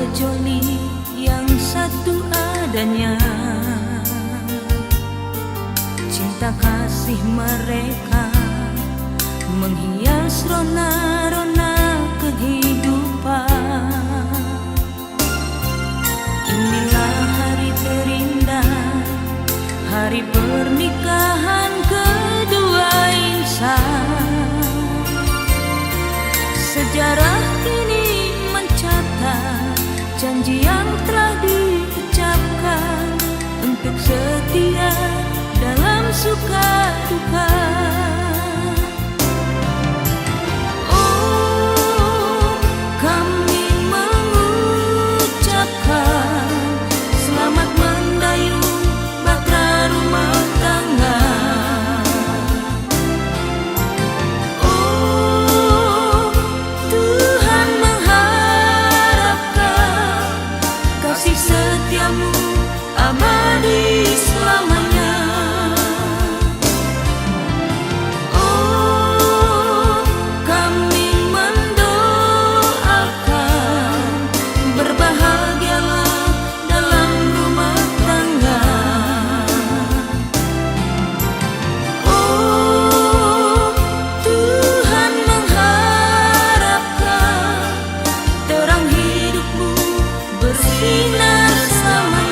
sejoli yang satu adanya. Cinta kasih mereka menghias rona-rona kehidupan. Inilah hari terindah, hari pernikahan kedua insan. Sejarah kini mencatat janji yang telah diucapkan untuk setia dalam suka duka. Oh, kami mengucapkan selamat mendayung bahtera rumah tangga. Oh, Tuhan mengharapkan kasih setiamu abadi selamanya. Oh, kami mendoakan berbahagialah dalam rumah tangga. Oh, Tuhan mengharapkan terang hidupmu bersinar selamanya.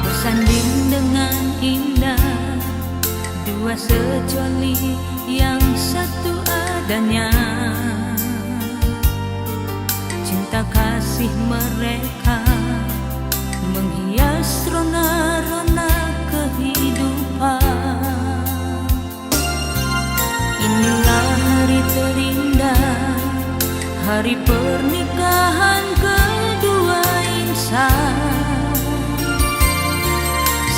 Bersanding dengan indah dua sejoli yang satu adanya. Cinta kasih mereka menghias rona-rona kehidupan. Inilah hari terindah, hari pernikahan kedua insan.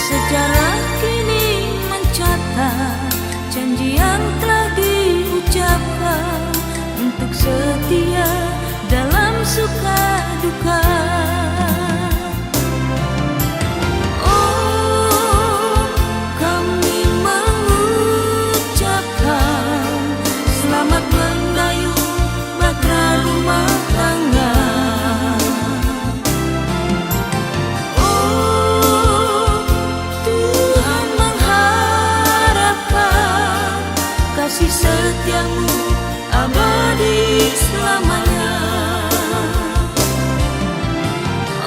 Sejarah kini mencatat janji yang telah diucapkan untuk setia dalam suka duka. Oh, kami mengucapkan selamat mendayung bahtera rumah tangga. Kasih setiamu abadi selamanya.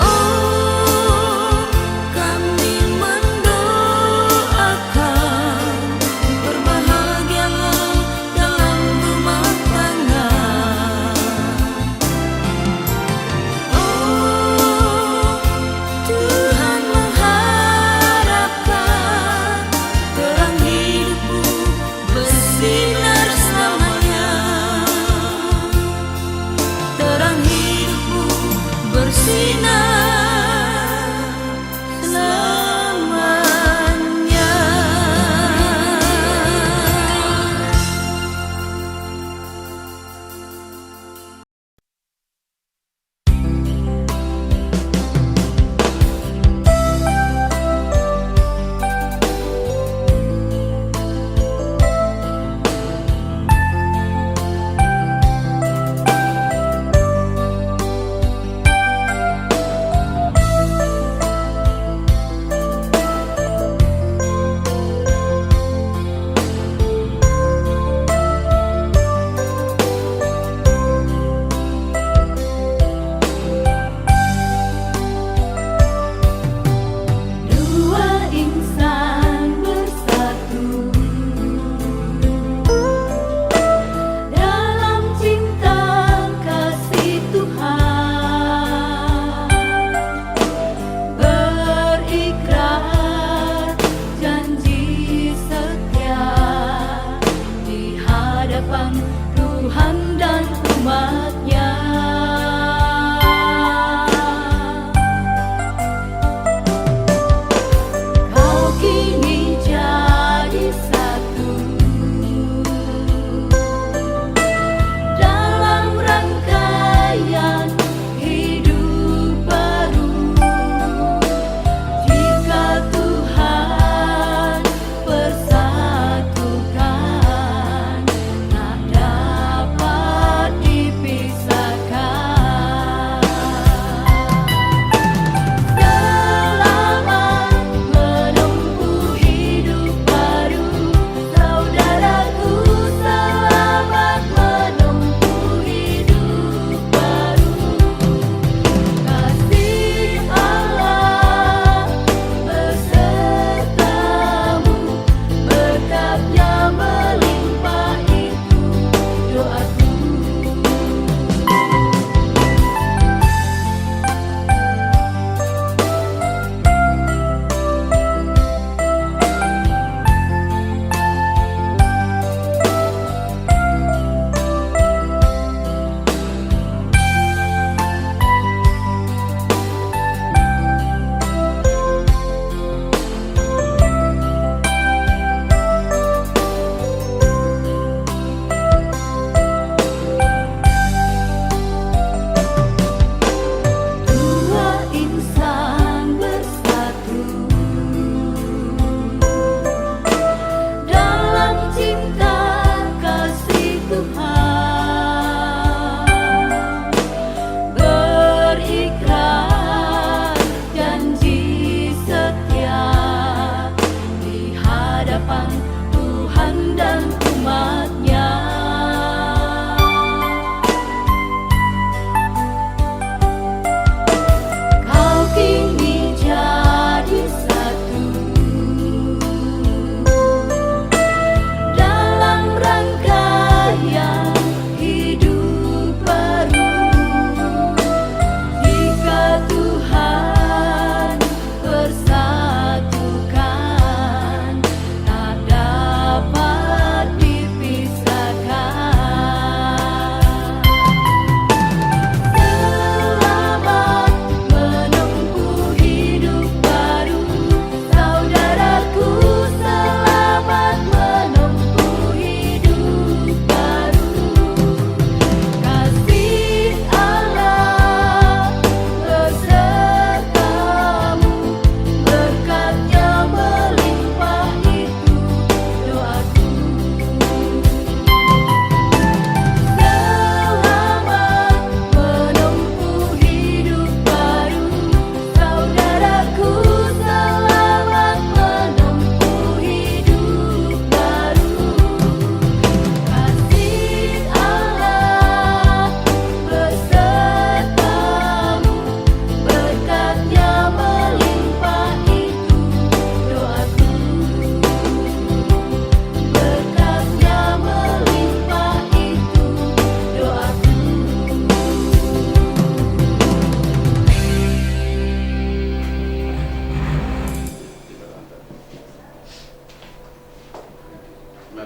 Oh, kami mendoakan berbahagialah dalam rumah tangga. Oh, Tuhan mengharapkan terang hidupmu bersinar selamanya.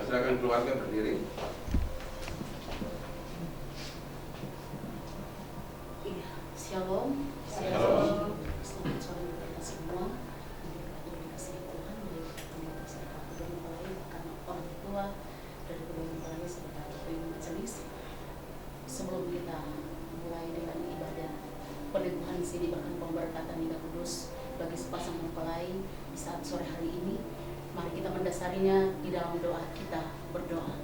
Silakan keluarga berdiri. Iya, shalom. Shalom. Selamat sore untuk kita semua. Dikasih Tuhan dari komunitas dari mulai karena orang tua dari komunitas sebagai majelis. Sebelum kita mulai dengan ibadah peneguhan sini bahkan pemberkatan Liga Kudus bagi sepasang mempelai di saat sore hari ini, mari kita mendasarinya di dalam doa kita berdoa.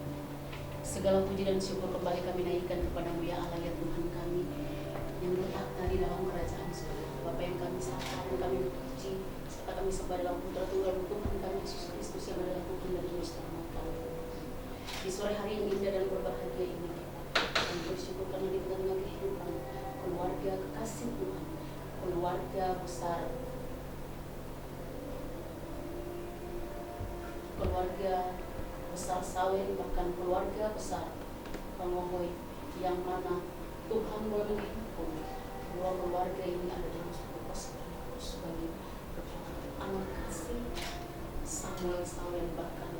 Segala puji dan syukur kembali kami naikkan kepada-Mu ya Allah ya Tuhan kami yang bertakhta di dalam kerajaan surga. Bapa yang kami sapa dan kami puji serta kami sembah dalam Putra Tunggal Tuhan kami Yesus Kristus yang adalah Tuhan dan Juru Selamat kami. Di sore hari yang indah dan berbahagia ini kami bersyukur karena di tengah kehidupan keluarga kekasih Tuhan, keluarga besar, Sawen, bahkan keluarga besar Pangohoy yang mana Tuhan boleh menghimpun dua keluarga ini ada dalam satu persatuan sebagai anak kasih Samuel Sawen, bahkan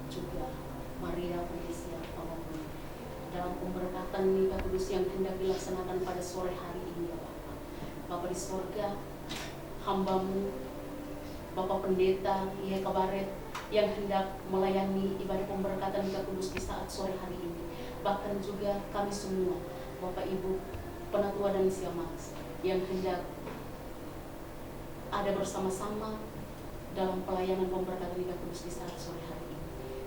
juga Maria Felicia Pangohoy dalam pemberkatan nikah kudus yang hendak dilaksanakan pada sore hari ini ya Bapa. Bapa di surga, hamba-Mu Bapak Pendeta Ihe Kabaret yang hendak melayani ibadah pemberkatan nikah kudus di saat sore hari ini, bahkan juga kami semua Bapak Ibu Penatua dan Siamas yang hendak ada bersama-sama dalam pelayanan pemberkatan nikah kudus di saat sore hari ini.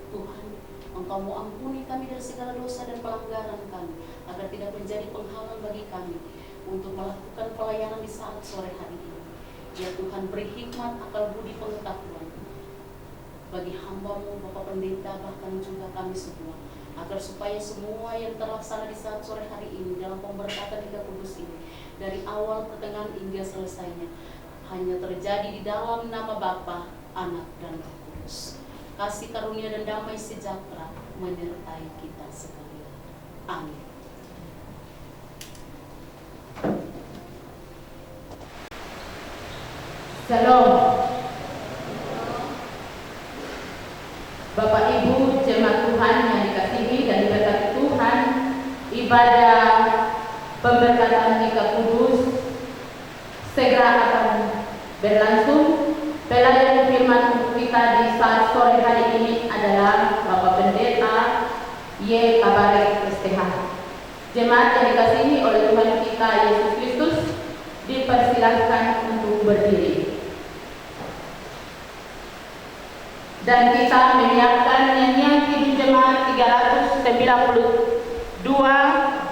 Tuhan, Engkau mau ampuni kami dari segala dosa dan pelanggaran kami, agar tidak menjadi penghalang bagi kami untuk melakukan pelayanan di saat sore hari ini. Ya Tuhan, beri hikmat, akal budi, pengetahuan bagi hamba-Mu Bapak Pendeta, bahkan juga kami semua, agar supaya semua yang terlaksana di saat sore hari ini dalam pemberkatan nikah kudus ini, dari awal, pertengahan hingga selesainya, hanya terjadi di dalam nama Bapa, Anak, dan Roh Kudus. Kasih karunia dan damai sejahtera menyertai kita sekalian. Amin. Shalom. Bapak Ibu jemaat Tuhan yang dikasihi dan diberkati Tuhan, ibadah pemberkatan nikah kudus segera akan berlangsung. Pelayan firman untuk kita di saat sore hari ini adalah Bapak Pendeta Y. Kabaret STH. Jemaat yang dikasihi oleh Tuhan kita Yesus Kristus, dipersilahkan untuk berdiri. Dan kita menyiapkan nyanyian Kidung Jemaat 392,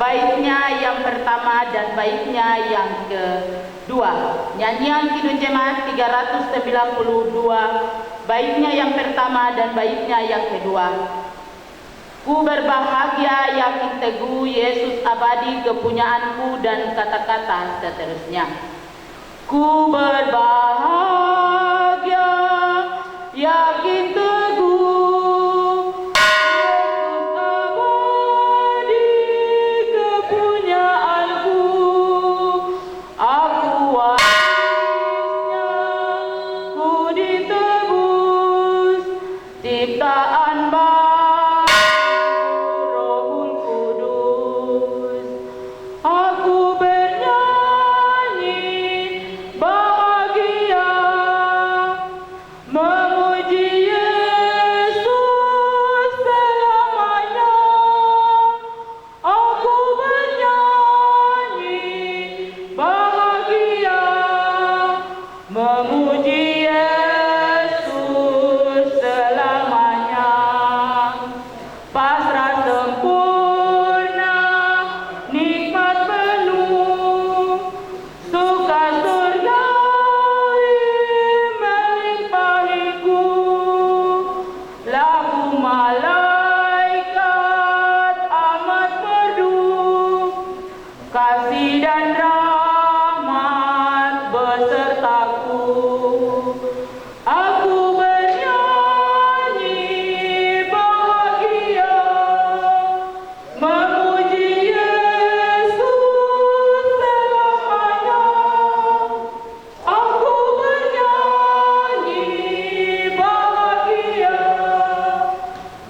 baitnya yang pertama dan baitnya yang kedua. Nyanyian Kidung Jemaat 392, baitnya yang pertama dan baitnya yang kedua. Ku berbahagia yakin teguh, Yesus abadi kepunyaanku, dan kata-kata seterusnya. Ku berbahagia yakin teguh, Yesus abadi kepunyaanku, aku warisnya, ku ditebus, ciptaan baru Rohul Kudus. Aku bernyanyi bahagia, memuji Yesus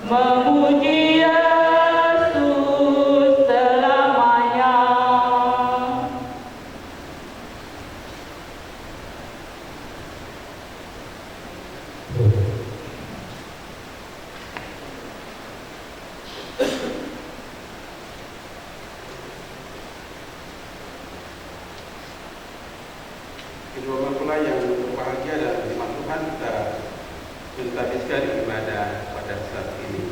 memuji Yesus selamanya. Kedua mempelai yang berbahagia dan firman Tuhan, kita habiskan ibadah pada saat ini.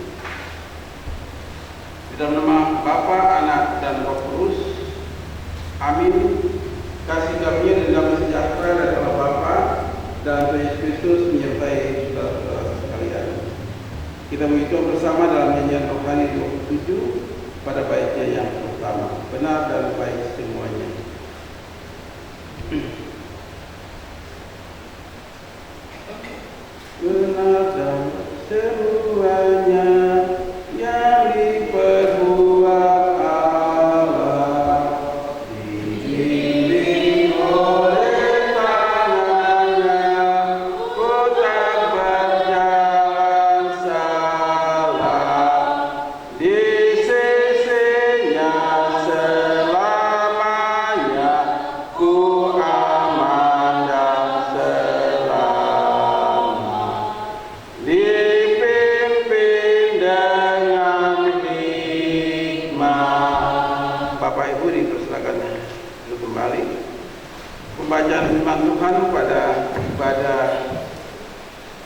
Di dalam nama Bapa, Anak, dan Roh Kudus. Amin. Kasih karunia dan damai sejahtera dari Allah Bapa dan Tuhan Yesus Kristus menyertai saudara-saudara sekalian. Kita menghitung bersama dalam nyanyian rohani 27 pada baitnya yang pertama. Benar dan baik semuanya. Benar dan semuanya yang diperbuat Allah, dibimbing oleh tangannya, ku tak berjalan salah, di sisinya selamanya, ku aman dan selamat, dipimpin dengan hikmah. Bapak Ibu dipersilakan untuk kembali. Pembacaan firman Tuhan pada ibadah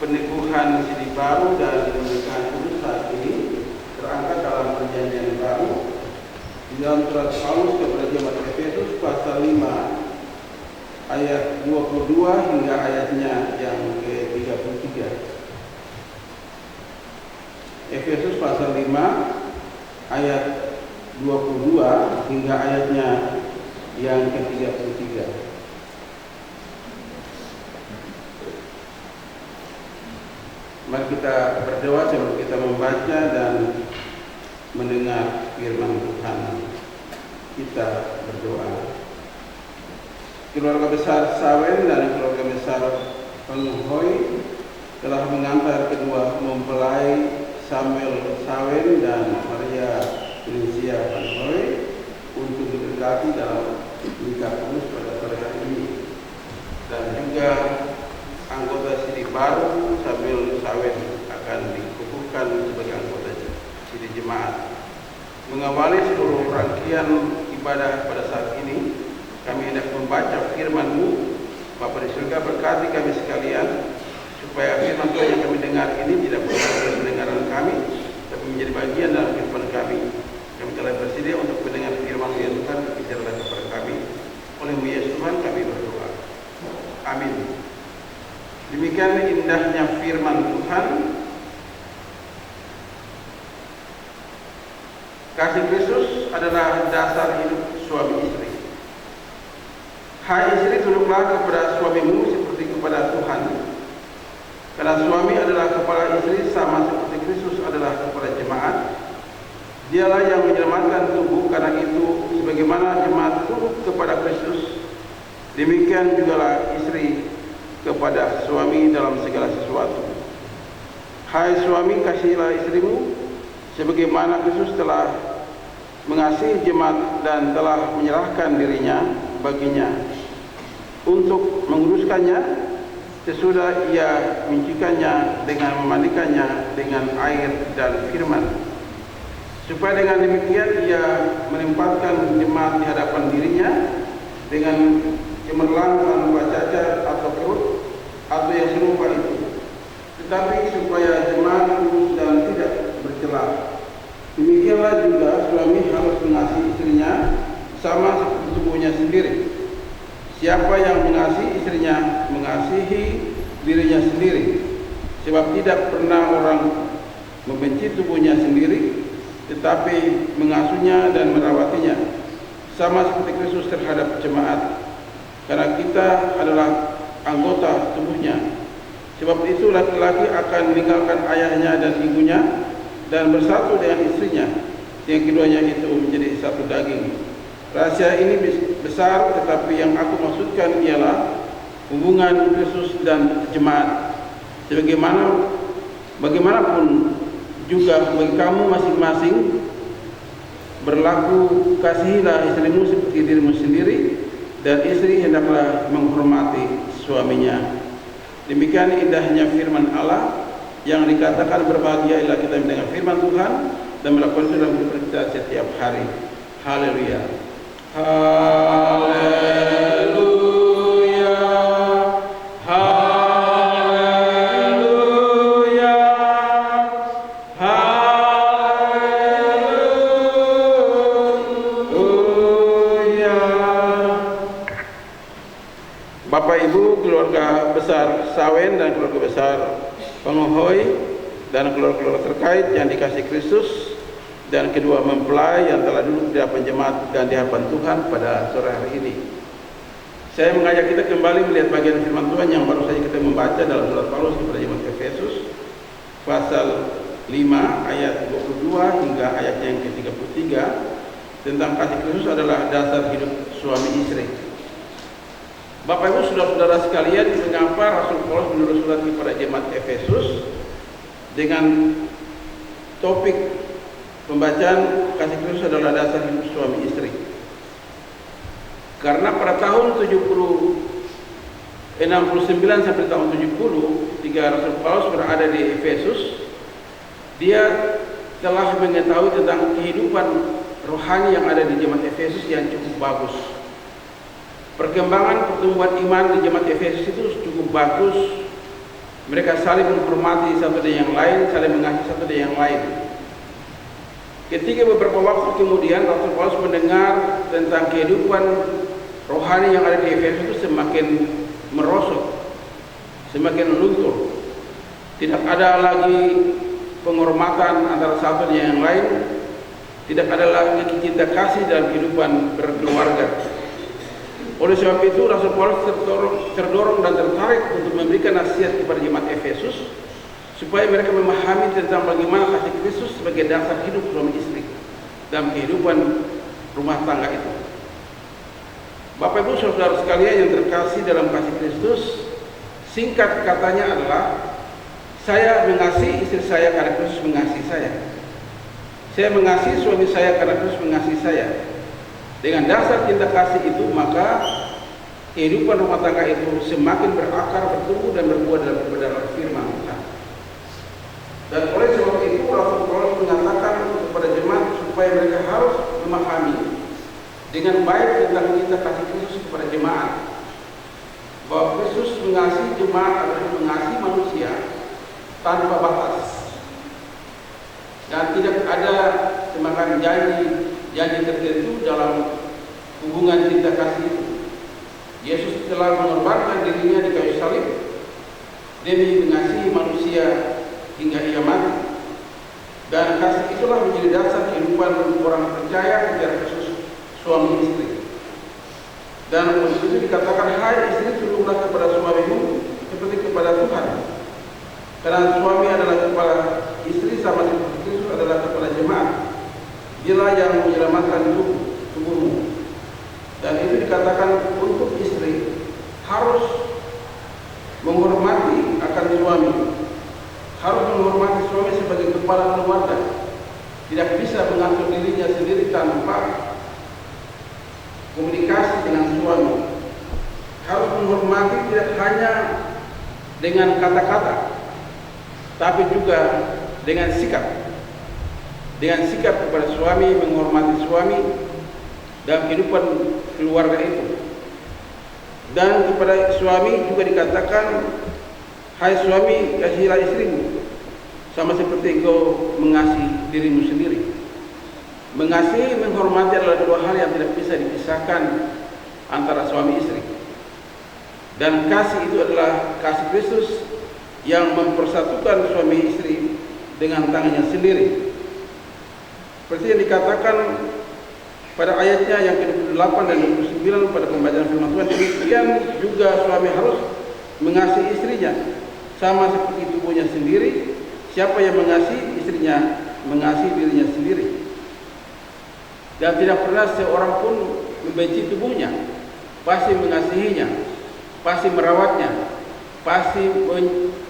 peneguhan Sidi Baru dan pernikahan kudus saat ini terangkat dalam perjanjian baru di dalam surat Paulus kepada jemaat Efesus pasal 5 ayat 22 hingga ayatnya yang ke-33. Efesus pasal 5 ayat 22 hingga ayatnya yang ke-33. Mari kita berdoa sebelum kita membaca dan mendengar firman Tuhan. Kita berdoa. Keluarga besar Sawen dan keluarga besar Penghoy telah mengantar kedua mempelai Samuel Sawen dan Maria Felicia Penghoy untuk diberkati dalam nikah kudus pada sore hari ini, dan juga anggota Sidi Baru Samuel Sawen akan dikukuhkan sebagai anggota Sidi Jemaat. Mengawali seluruh rangkaian ibadah pada saat ini, kami hendak membaca firman-Mu. Bapa di surga, berkati kami sekalian, supaya firman Tuhan yang kami dengar ini tidak berasal dari pendengaran kami, tapi menjadi bagian dalam kehidupan kami. Kami telah bersedia untuk mendengar firman ya Tuhan, bicara kepada kami. Oleh-Mu ya Tuhan kami berdoa. Amin. Demikian indahnya firman Tuhan. Kasih Kristus adalah dasar hidup suami istri. Hai istri, tunduklah kepada suamimu seperti kepada Tuhan. Karena suami adalah kepala istri sama seperti Kristus adalah kepala jemaat. Dialah yang menyelamatkan tubuh, karena itu sebagaimana jemaat tunduk kepada Kristus, demikian jugalah istri kepada suami dalam segala sesuatu. Hai suami, kasihilah istrimu sebagaimana Kristus telah mengasihi jemaat dan telah menyerahkan dirinya baginya untuk menguduskannya, sesudah ia menyucikannya dengan memandikannya dengan air dan firman, supaya dengan demikian ia menempatkan jemaat di hadapan dirinya dengan cemerlang tanpa cacat atau kerut atau yang serupa itu, tetapi supaya jemaat kudus dan tidak bercela. Demikianlah juga suami harus mengasihi istrinya sama seperti tubuhnya sendiri. Siapa yang mengasihi istrinya mengasihi dirinya sendiri, sebab tidak pernah orang membenci tubuhnya sendiri, tetapi mengasuhnya dan merawatinya, sama seperti Kristus terhadap jemaat, karena kita adalah anggota tubuhnya. Sebab itu laki-laki akan meninggalkan ayahnya dan ibunya dan bersatu dengan istrinya, yang keduanya itu menjadi satu daging. Rahasia ini besar, tetapi yang aku maksudkan ialah hubungan Kristus dan jemaat. Bagaimanapun juga bagi kamu masing-masing berlaku kasihilah istrimu seperti dirimu sendiri, dan istri hendaklah menghormati suaminya. Demikian indahnya firman Allah yang dikatakan berbahagialah kita mendengar firman Tuhan dan melakukan itu dalam hidup kita setiap hari. Haleluya. Haleluya. Haleluya. Haleluya. Bapak Ibu, keluarga besar Sawen dan keluarga besar Pengohoy dan keluarga terkait yang dikasihi Kristus, dan kedua mempelai yang telah duduk di hadapan jemaat dan di hadapan Tuhan pada sore hari ini. Saya mengajak kita kembali melihat bagian firman Tuhan yang baru saja kita membaca dalam surat Paulus kepada jemaat Efesus pasal 5 ayat 22 hingga ayatnya yang ke-33 tentang kasih Kristus adalah dasar hidup suami istri. Bapak Ibu, saudara-saudara sekalian, mengapa Rasul Paulus menulis surat kepada jemaat Efesus dengan topik pembacaan kasih Kristus adalah dasar hidup suami istri? Karena pada tahun 69 sampai tahun 70 ketika Rasul Paulus berada di Efesus, dia telah mengetahui tentang kehidupan rohani yang ada di jemaat Efesus yang cukup bagus. Perkembangan pertumbuhan iman di jemaat Efesus itu cukup bagus. Mereka saling menghormati satu dengan yang lain, saling mengasihi satu dengan yang lain. Ketika beberapa waktu kemudian Rasul Paulus mendengar tentang kehidupan rohani yang ada di Efesus itu semakin merosot, semakin luntur. Tidak ada lagi penghormatan antara satu dengan yang lain. Tidak ada lagi cinta kasih dalam kehidupan berkeluarga. Oleh sebab itu Rasul Paulus terdorong dan tertarik untuk memberikan nasihat kepada jemaat Efesus supaya mereka memahami tentang bagaimana kasih Kristus sebagai dasar hidup suami istri dalam kehidupan rumah tangga itu. Bapak Ibu saudara sekalian yang terkasih dalam kasih Kristus, singkat katanya adalah saya mengasihi istri saya karena Kristus mengasihi saya. Saya mengasihi suami saya karena Kristus mengasihi saya. Dengan dasar cinta kasih itu, maka kehidupan rumah tangga itu semakin berakar, bertumbuh dan berbuah dalam kebenaran firman Tuhan. Dan oleh sebab itu Rasul Paulus mengatakan kepada jemaat supaya mereka harus memahami dengan baik tentang cinta kasih Kristus kepada jemaat, bahwa Kristus mengasihi jemaat adalah mengasihi manusia tanpa batas, dan tidak ada semacam janji tertentu dalam hubungan cinta kasih itu. Yesus telah mengorbankan dirinya di kayu salib demi mengasihi manusia hingga ia mati, dan kasih itulah menjadi dasar kehidupan orang percaya secara khusus suami istri. Dan untuk itu dikatakan, hai istri, tunduklah kepada suamimu seperti kepada Tuhan, karena suami adalah kepala istri sama seperti Kristus adalah kepala jemaat. Dialah yang menyelamatkan tubuhmu. Dan itu dikatakan untuk istri harus menghormati akan suami, harus menghormati suami sebagai kepala keluarga, tidak bisa mengatur dirinya sendiri tanpa komunikasi dengan suami. Harus menghormati tidak hanya dengan kata-kata, tapi juga dengan sikap. Dengan sikap kepada suami, menghormati suami dalam kehidupan keluarga itu. Dan kepada suami juga dikatakan, hai suami, kasihilah istrimu sama seperti engkau mengasihi dirimu sendiri. Mengasihi, menghormati adalah dua hal yang tidak bisa dipisahkan antara suami istri. Dan kasih itu adalah kasih Kristus yang mempersatukan suami istri dengan tangannya sendiri. Seperti yang dikatakan pada ayatnya yang ke-28 dan 29 pada pembacaan firman Tuhan, demikian juga suami harus mengasihi istrinya sama seperti tubuhnya sendiri. Siapa yang mengasihi istrinya mengasihi dirinya sendiri. Dan tidak pernah seorang pun membenci tubuhnya, pasti mengasihinya, pasti merawatnya, pasti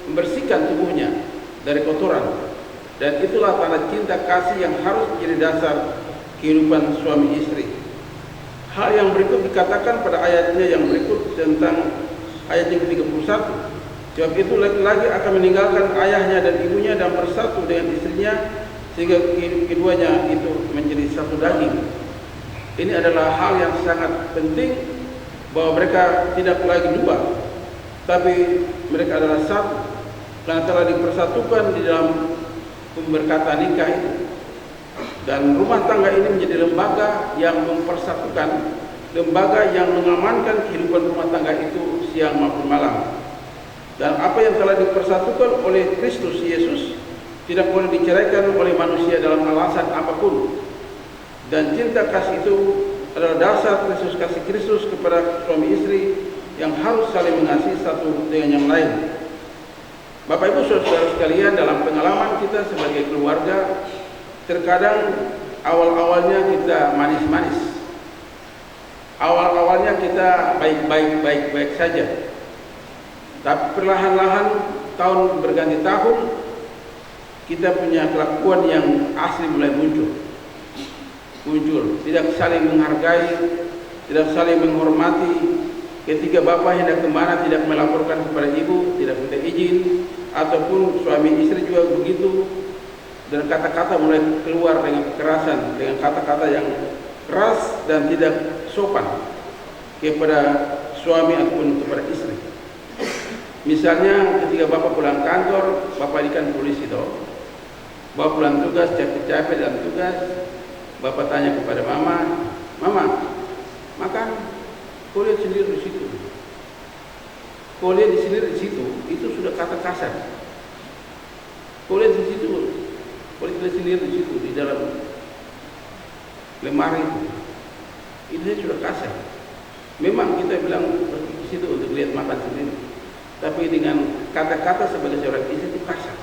membersihkan tubuhnya dari kotoran. Dan itulah tanda cinta kasih yang harus menjadi dasar kehidupan suami istri. Hal yang berikut dikatakan pada ayatnya yang berikut tentang ayat yang ke-31. Sebab itu laki-laki akan meninggalkan ayahnya dan ibunya dan bersatu dengan istrinya sehingga keduanya itu menjadi satu daging. Ini adalah hal yang sangat penting bahwa mereka tidak lagi dua, tapi mereka adalah satu karena telah dipersatukan di dalam pemberkatan nikah itu. Dan rumah tangga ini menjadi lembaga yang mempersatukan, lembaga yang mengamankan kehidupan rumah tangga itu siang maupun malam. Dan apa yang telah dipersatukan oleh Kristus Yesus tidak boleh diceraikan oleh manusia dalam alasan apapun. Dan cinta kasih itu adalah dasar kasih Kristus kepada suami istri yang harus saling mengasihi satu dengan yang lain. Bapak Ibu Saudara sekalian, dalam pengalaman kita sebagai keluarga, terkadang awal-awalnya kita manis-manis. Awal-awalnya kita baik-baik saja. Tapi perlahan-lahan tahun berganti tahun, kita punya kelakuan yang asli mulai muncul. Tidak saling menghargai, tidak saling menghormati. Ketika bapak hendak kemana tidak melaporkan kepada ibu, tidak minta izin, ataupun suami istri juga begitu. Dan kata-kata mulai keluar dengan kekerasan, dengan kata-kata yang keras dan tidak sopan kepada suami ataupun kepada istri. Misalnya ketika bapak pulang kantor, bapak ini kan polisi toh. Bapak pulang tugas, capek-capek dalam tugas, bapak tanya kepada mama, makan? Kau lihat sendiri di situ. Kau lihat sendiri di situ, itu sudah kata kasar. Kau lihat di situ, kau lihat sendiri di situ di dalam lemari itu sudah kasar. Memang kita bilang pergi ke situ untuk lihat makan sendiri, tapi dengan kata-kata sebagai seorang istri itu kasar.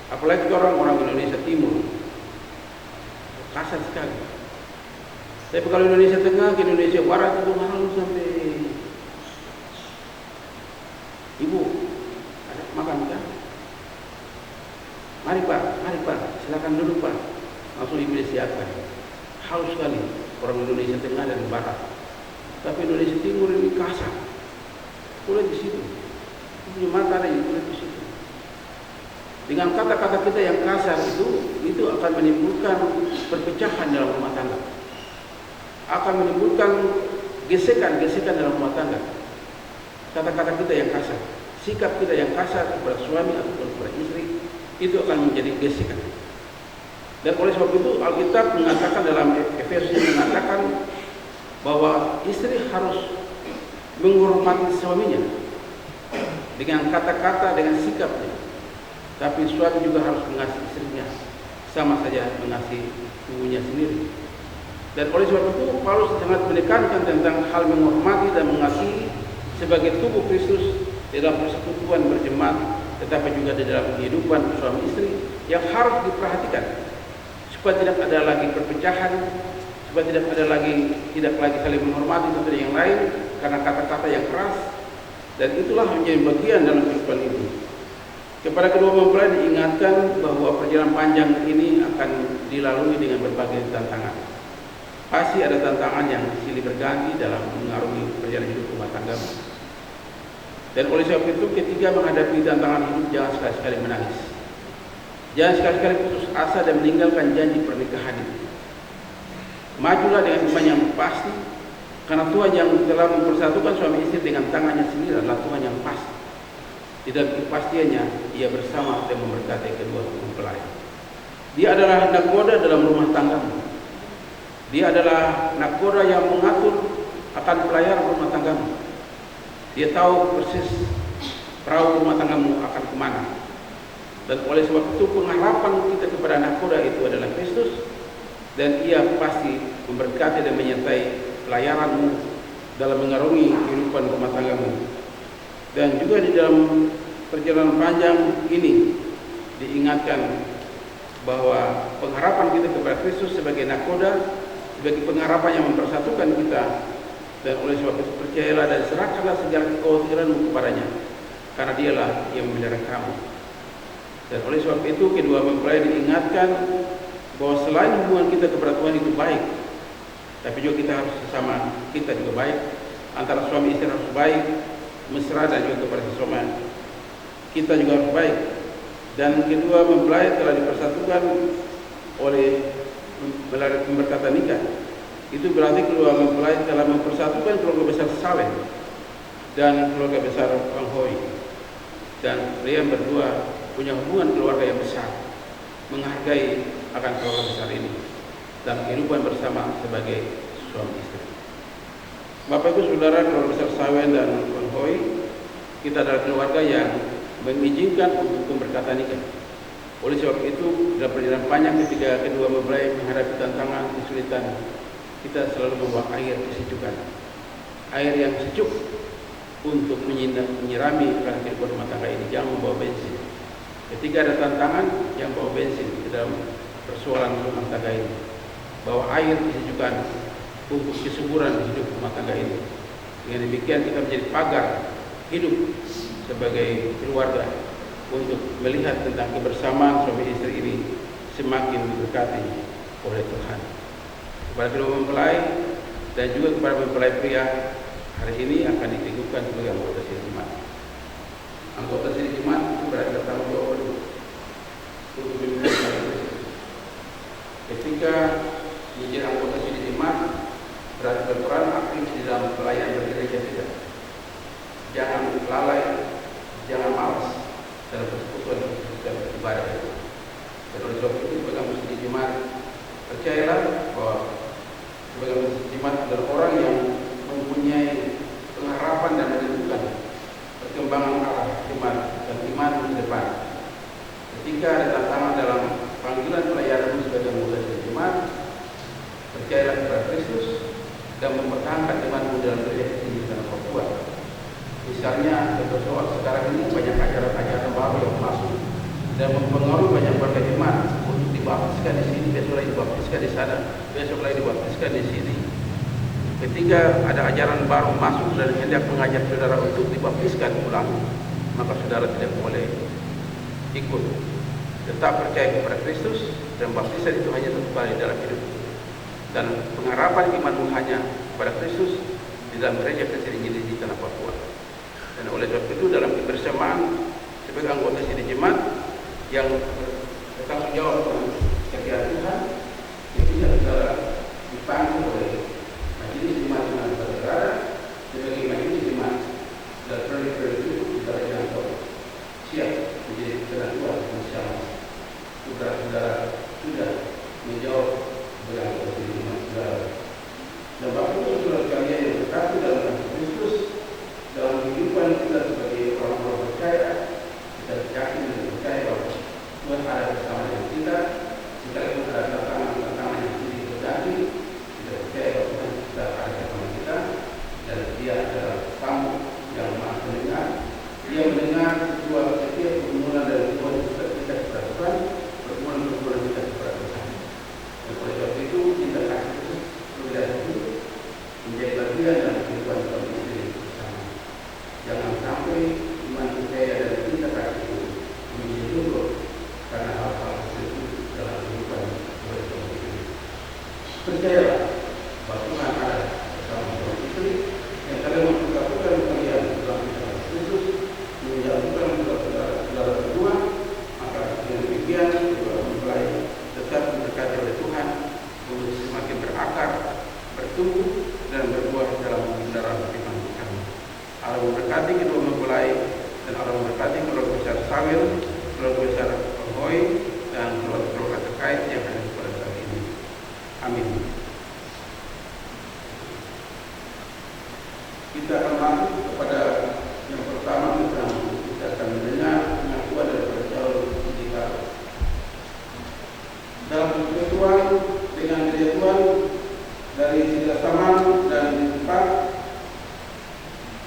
Apalagi orang Indonesia Timur, kasar sekali. Tapi kalau Indonesia Tengah ke Indonesia Barat itu halus sampai, ibu ada makan kan? Mari pak, silakan duduk pak. Langsung ibu disiapkan. Halus sekali orang Indonesia Tengah dan Barat. Tapi Indonesia Timur ini kasar. Kulihat di situ, punya mata ada kulihat di situ. Dengan kata-kata kita yang kasar itu akan menimbulkan perpecahan dalam rumah tangga, akan menimbulkan gesekan dalam rumah tangga. Kata-kata kita yang kasar, sikap kita yang kasar kepada suami ataupun kepada istri itu akan menjadi gesekan. Dan oleh sebab itu Alkitab mengatakan dalam Efesus mengatakan bahwa istri harus menghormati suaminya dengan kata-kata, dengan sikapnya. Tapi suami juga harus mengasihi istrinya, sama saja mengasihi ibunya sendiri. Dan oleh sebab itu Paulus sangat menekankan tentang hal menghormati dan mengasihi sebagai tubuh Kristus di dalam persekutuan berjemaat, tetapi juga di dalam kehidupan suami istri yang harus diperhatikan supaya tidak ada lagi perpecahan, supaya tidak lagi saling menghormati satu yang lain karena kata-kata yang keras. Dan itulah menjadi bagian dalam kehidupan itu. Kepada kedua mempelai diingatkan bahwa perjalanan panjang ini akan dilalui dengan berbagai tantangan. Pasti ada tantangan yang silih berganti dalam mengarungi perjalanan hidup rumah tangga. Dan oleh sebab itu ketika menghadapi tantangan hidup jangan sekali-sekali menangis. Jangan sekali-sekali putus asa dan meninggalkan janji pernikahan itu. Majulah dengan iman yang pasti, karena Tuhan yang telah mempersatukan suami istri dengan tangannya sendiri adalah Tuhan yang pasti. Di dalam kepastiannya, ia bersama dan memberkati kedua mempelai. Dia adalah nakoda dalam rumah tanggamu. Dia adalah nakoda yang mengatur akan pelayaran rumah tanggamu. Dia tahu persis perahu rumah tanggamu akan kemana. Dan oleh sebab itu pengharapan kita kepada nakoda itu adalah Kristus. Dan ia pasti memberkati dan menyertai pelayaranmu dalam mengarungi kehidupan rumah tanggamu. Dan juga di dalam perjalanan panjang ini diingatkan bahwa pengharapan kita kepada Kristus sebagai nakoda, sebagai pengharapan yang mempersatukan kita. Dan oleh sebab itu percayalah dan serahkanlah segala kekhawatiranmu kepadanya, karena dialah yang memelihara kamu. Dan oleh sebab itu kedua mempelai diingatkan bahwa selain hubungan kita kepada Tuhan itu baik, tapi juga kita harus sesama kita juga baik. Antara suami istri harus baik, mesra dan juga kepada sesama kita juga harus baik. Dan kedua mempelai telah dipersatukan oleh melalui pemberkatan nikah. Itu berarti kedua mempelai telah mempersatukan keluarga besar Sawen dan keluarga besar Panghoi. Dan mereka berdua punya hubungan keluarga yang besar, menghargai akan keluarga besar ini dan kehidupan bersama sebagai suami istri. Bapak Ibu Saudara, keluarga besar Sawen dan Panghoi, kita adalah keluarga yang mengizinkan untuk pemberkatan nikah. Oleh sebab itu, dalam perjalanan panjang ketika kedua mempelai menghadapi tantangan kesulitan, kita selalu membawa air kesejukan, air yang sejuk untuk menyirami kehidupan rumah tangga ini. Jangan membawa bensin. Ketika ada tantangan, yang bawa bensin ke dalam persoalan rumah tangga ini. Bawa air kesejukan untuk kesuburan hidup rumah tangga ini. Dengan demikian kita menjadi pagar hidup sebagai keluarga untuk melihat tentang kebersamaan suami istri ini semakin diberkati oleh Tuhan. Kepada kedua mempelai dan juga kepada mempelai pria, hari ini akan diteguhkan sebagai anggota sidang jemaat. Anggota sidang jemaat itu berada bertanggung jawab untuk memimpin. Ketika menjadi anggota sidang jemaat berarti berperan aktif di dalam pelayanan bergereja kita. Jangan lalai, jangan malas dalam persekutuan dan ibadah itu. Dan oleh sebab itu sebagai anggota sidang jemaat, percayalah bahwa sebagai anggota jemaat adalah orang yang mempunyai pengharapan dan menentukan perkembangan arah jemaat dan iman ke depan. Ketika ada tantangan dalam panggilan pelayanan sebagai anggota jemaat, percayalah kepada Kristus dan mempertahankan imanmu dalam gereja di tanah Papua. Misalnya, soal sekarang ini banyak ajaran-ajaran baru yang masuk dan mempengaruhi banyak warga jemaat untuk dibaptiskan di sini, besok lagi dibaptiskan di sana, besok lagi dibaptiskan di sini. Ketika ada ajaran baru masuk dan hendak mengajak saudara untuk dibaptiskan ulang, maka saudara tidak boleh ikut. Tetap percaya kepada Kristus dan baptisan itu hanya satu kali dalam hidup. Dan pengharapan imanmu hanya kepada Kristus di dalam gereja Kristen Injili di tanah Papua. Dan oleh sebab itu dalam kebersamaan sebagai anggota sidang jemaat yang bertanggung jawab dengan kegiatan Tuhan, ketika saudara dipanggil oleh majelis jemaat negara sebagai majelis jemaat dan periode itu saudara jangan tahu siap menjadi ketua bersama. Saudara sudah menjawab sebagai anggota sidang jemaat saudara. Dan Bapak Ibu Saudara sekalian yang terkasih dalam Kristus, dalam kehidupan kita sebagai orang-orang percaya, kita yakin dan percaya bahwa Tuhan ada bersama dengan kita. Sekalipun ada tantangan-tantangan yang sulit terjadi, kita percaya bahwa Tuhan sudah ada bersama kita dan Dia adalah tamu yang maha mendengar. Dia mendengar setiap permohonan dari Tuhan kita kepada Tuhan, permohonan kita kepada Tuhan. Dan oleh sebab itu kita kasih Kristus menjadi bagian dalam kehidupan suami istri bersama. Jangan sampai iman percaya dan cinta kasih itu menjadi luntur karena hal-hal tersebut dalam kehidupan suami istri. Percayalah bahwa Tuhan ada bersama suami istri yang kalian memperlakukan kalian dalam kehidupan Kristus, menjauhkan saudara berdua, maka dengan demikian kedua mempelai tetap diberkati oleh Tuhan untuk semakin berakar, bertumbuh dan berbuah dalam kebenaran firman Tuhan. Allah memberkati kedua mempelai dan Allah memberkati keluarga besar Sawen, keluarga besar Panghoi dan keluarga terkait yang ada pada saat ini. Amin. Kita akan masuk kepada yang pertama tentang kita akan mendengar pengakuan daripada calon indikator. Dalam persekutuan dengan gereja Tuhan dari Sidang Saman dan Tempat,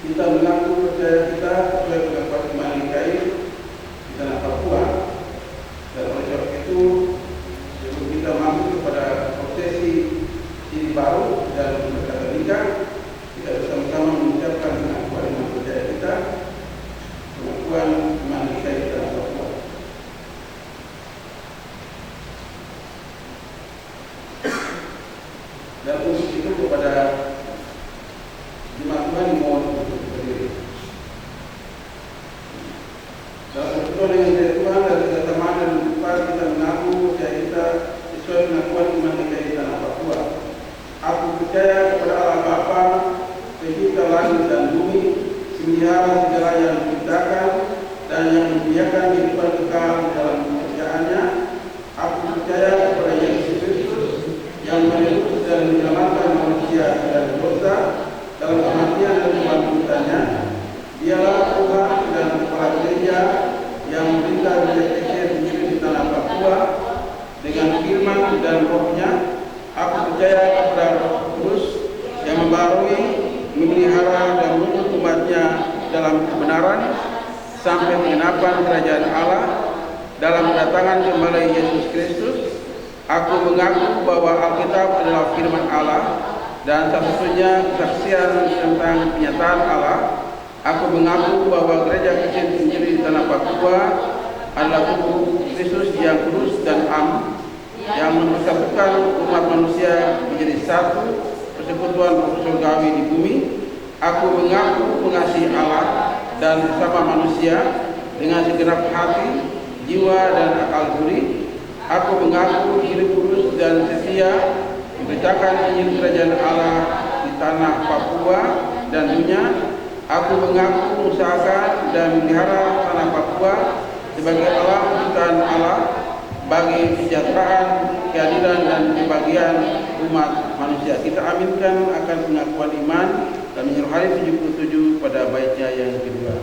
kita mengaku percaya kita sesuai pendapat iman DKI di tanah Papua. Dan oleh sebab itu, sebelum kita masuk kepada prosesi siri baru dan berkata nikah, kita bersama-sama mengucapkan pengakuan iman percaya kita, pengakuan iman DKI di tanah Papua. Dan untuk itu kepada jemaat Tuhan mohon untuk berdiri. Dalam persekutuan dengan dari Tuhan dan kita teman dan lupa kita mengaku percaya kita sesuai pengakuan iman kita di tanah Papua. Aku percaya kepada Allah Bapa, pencipta langit dan bumi, pemelihara segala yang diciptakan dan yang menyediakan kehidupan kekal dalam pekerjaannya. Aku percaya kepada Yesus Kristus yang menebus dan menyelamatkan manusia dari dosa dalam kematian dan kebangkitannya. Dialah Tuhan dan kepala gereja yang memerintah gereja sendiri di tanah Papua dengan firman dan rohnya. Aku percaya kepada Roh Kudus yang membarui, memelihara dan menuntun umatnya dalam kebenaran sampai penggenapan kerajaan Allah dalam kedatangan kembali Yesus Kristus. Aku mengaku bahwa Alkitab adalah firman Allah dan satu-satunya kesaksian tentang penyataan Allah. Aku mengaku bahwa gereja kecil sendiri di tanah Papua adalah tubuh Kristus yang kudus dan am, yang mempersatukan umat manusia menjadi satu persekutuan roh surgawi di bumi. Aku mengaku mengasihi Allah dan sesama manusia dengan segenap hati, jiwa dan akal budi. Aku mengaku hidup kudus dan setia memberitakan Injil kerajaan Allah di tanah Papua dan dunia. Aku mengaku mengusahakan dan memelihara tanah Papua sebagai alam ciptaan Allah bagi kesejahteraan, keadilan dan kebahagiaan umat manusia. Kita aminkan akan pengakuan iman dan menyerahkan 77 pada baitnya yang kedua.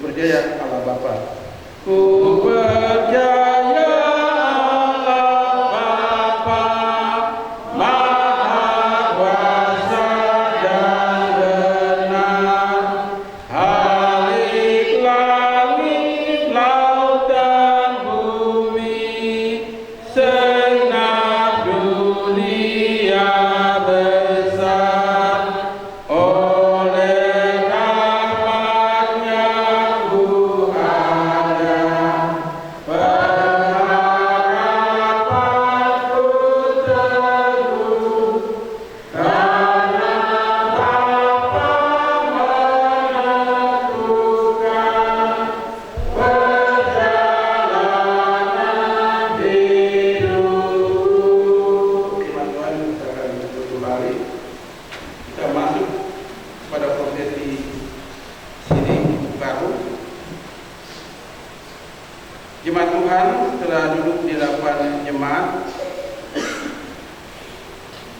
Percaya Allah Bapa. Ku percaya Jemaat Tuhan telah duduk di 8 jemaat.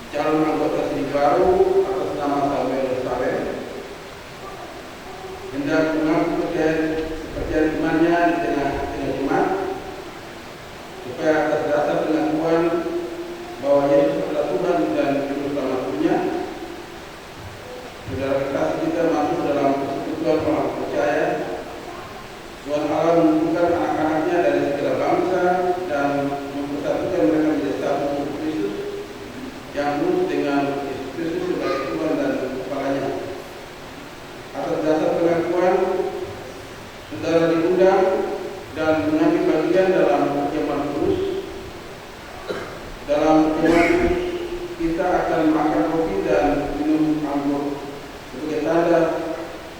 Calon anggota sini baru atas nama Samuel Saleh hendak mengaku kepercayaan imannya di tengah jemaat supaya atas dasar pengakuan bahwa Yesus adalah Tuhan dan Juru Selamatnya, saudara kita masuk dalam persekutuan orang percaya. Tuhan Allah mengumpulkan anak-anaknya dari segala bangsa dan mempersatukan mereka menjadi satu tubuh Kristus yang lurus dengan Yesus Kristus sebagai Tuhan dan kepalanya. Atas dasar pengakuan, saudara diundang dan mengambil bagian dalam perjamuan kudus. Dalam perjamuan kudus kita akan makan roti dan minum anggur sebagai tanda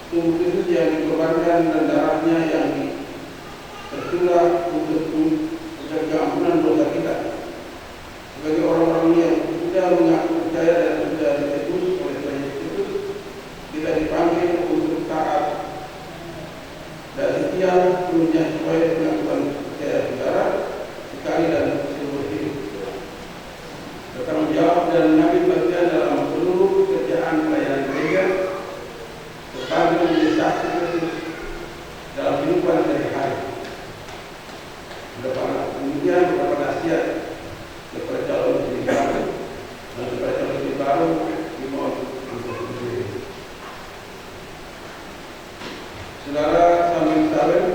tubuh Kristus yang dikorbankan dan darahnya yang tercurah untuk keampunan dosa kita. Sebagai orang-orang yang sudah mengaku percaya dan sudah ditebus oleh Tuhan Yesus, kita dipanggil untuk taat dan setia sepenuhnya sesuai pengakuan percaya saudara sekali dan seumur hidup. Bertanggung jawab dan mengambil bagian dalam seluruh pekerjaan pelayanan gereja, sebagai menjadi saksi Kristus dalam kehidupan sehari-hari. Kemudian beberapa nasihat kepada calon istri baru dan kepada calon istri baru dimohon untuk berdiri. Saudara Samuel Saleh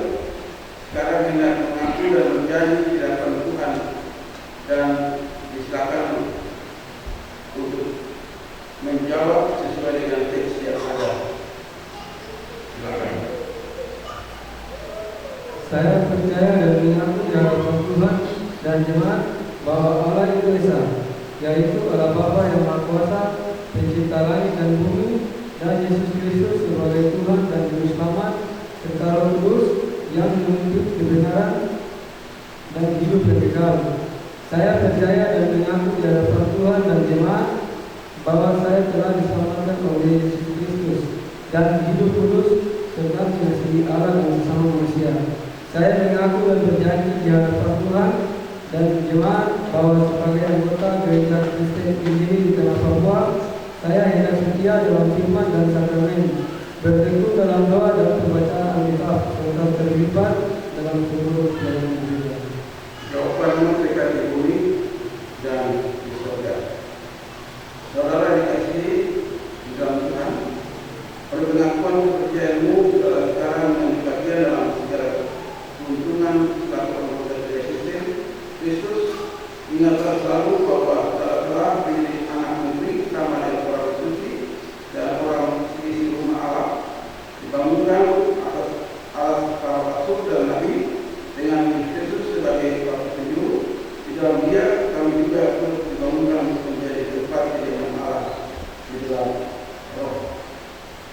sekarang hendak mengaku dan menjanji di hadapan Tuhan dan disilakan untuk menjawab sesuai dengan teks yang ada. Silakan. Saya percaya dan mengaku di hadapan Tuhan dan jemaat bahwa Allah itu Esa, yaitu Allah Bapa yang Maha Kuasa, pencipta langit dan bumi, dan Yesus Kristus sebagai Tuhan dan Juru Selamat, serta Roh Kudus yang menuntut kebenaran dan hidup yang kekal. Saya percaya dan mengaku di hadapan Tuhan dan jemaat bahwa saya telah diselamatkan oleh Yesus Kristus dan hidup kudus serta mengasihi Allah dan sesama manusia. Saya mengaku dan berjanji di hadapan Tuhan dan jemaat bahwa sebagai anggota Gereja Kristen Injili di Tanah Papua, saya hendak setia dalam firman dan sakramen, bertekun dalam doa dan pembacaan Alkitab, serta terlibat dalam seluruh pelayanan gereja. Jawabanmu terikat di bumi dan di surga. Saudara dikasihi di dalam Tuhan, oleh pengakuan kepercayaanmu saudara sekarang menjadi bagian dalam sejarah keuntungan selaku anggota Gereja Kristen Kristus. Ingatlah selalu bahwa saudara telah menjadi anak negeri sama dari orang suci dan orang seisi rumah Allah, dibangunkan atas para rasul dan nabi dengan Kristus sebagai petunjuk. Di dalam Dia kami juga terus dibangunkan menjadi tempat kediaman Allah di dalam Roh.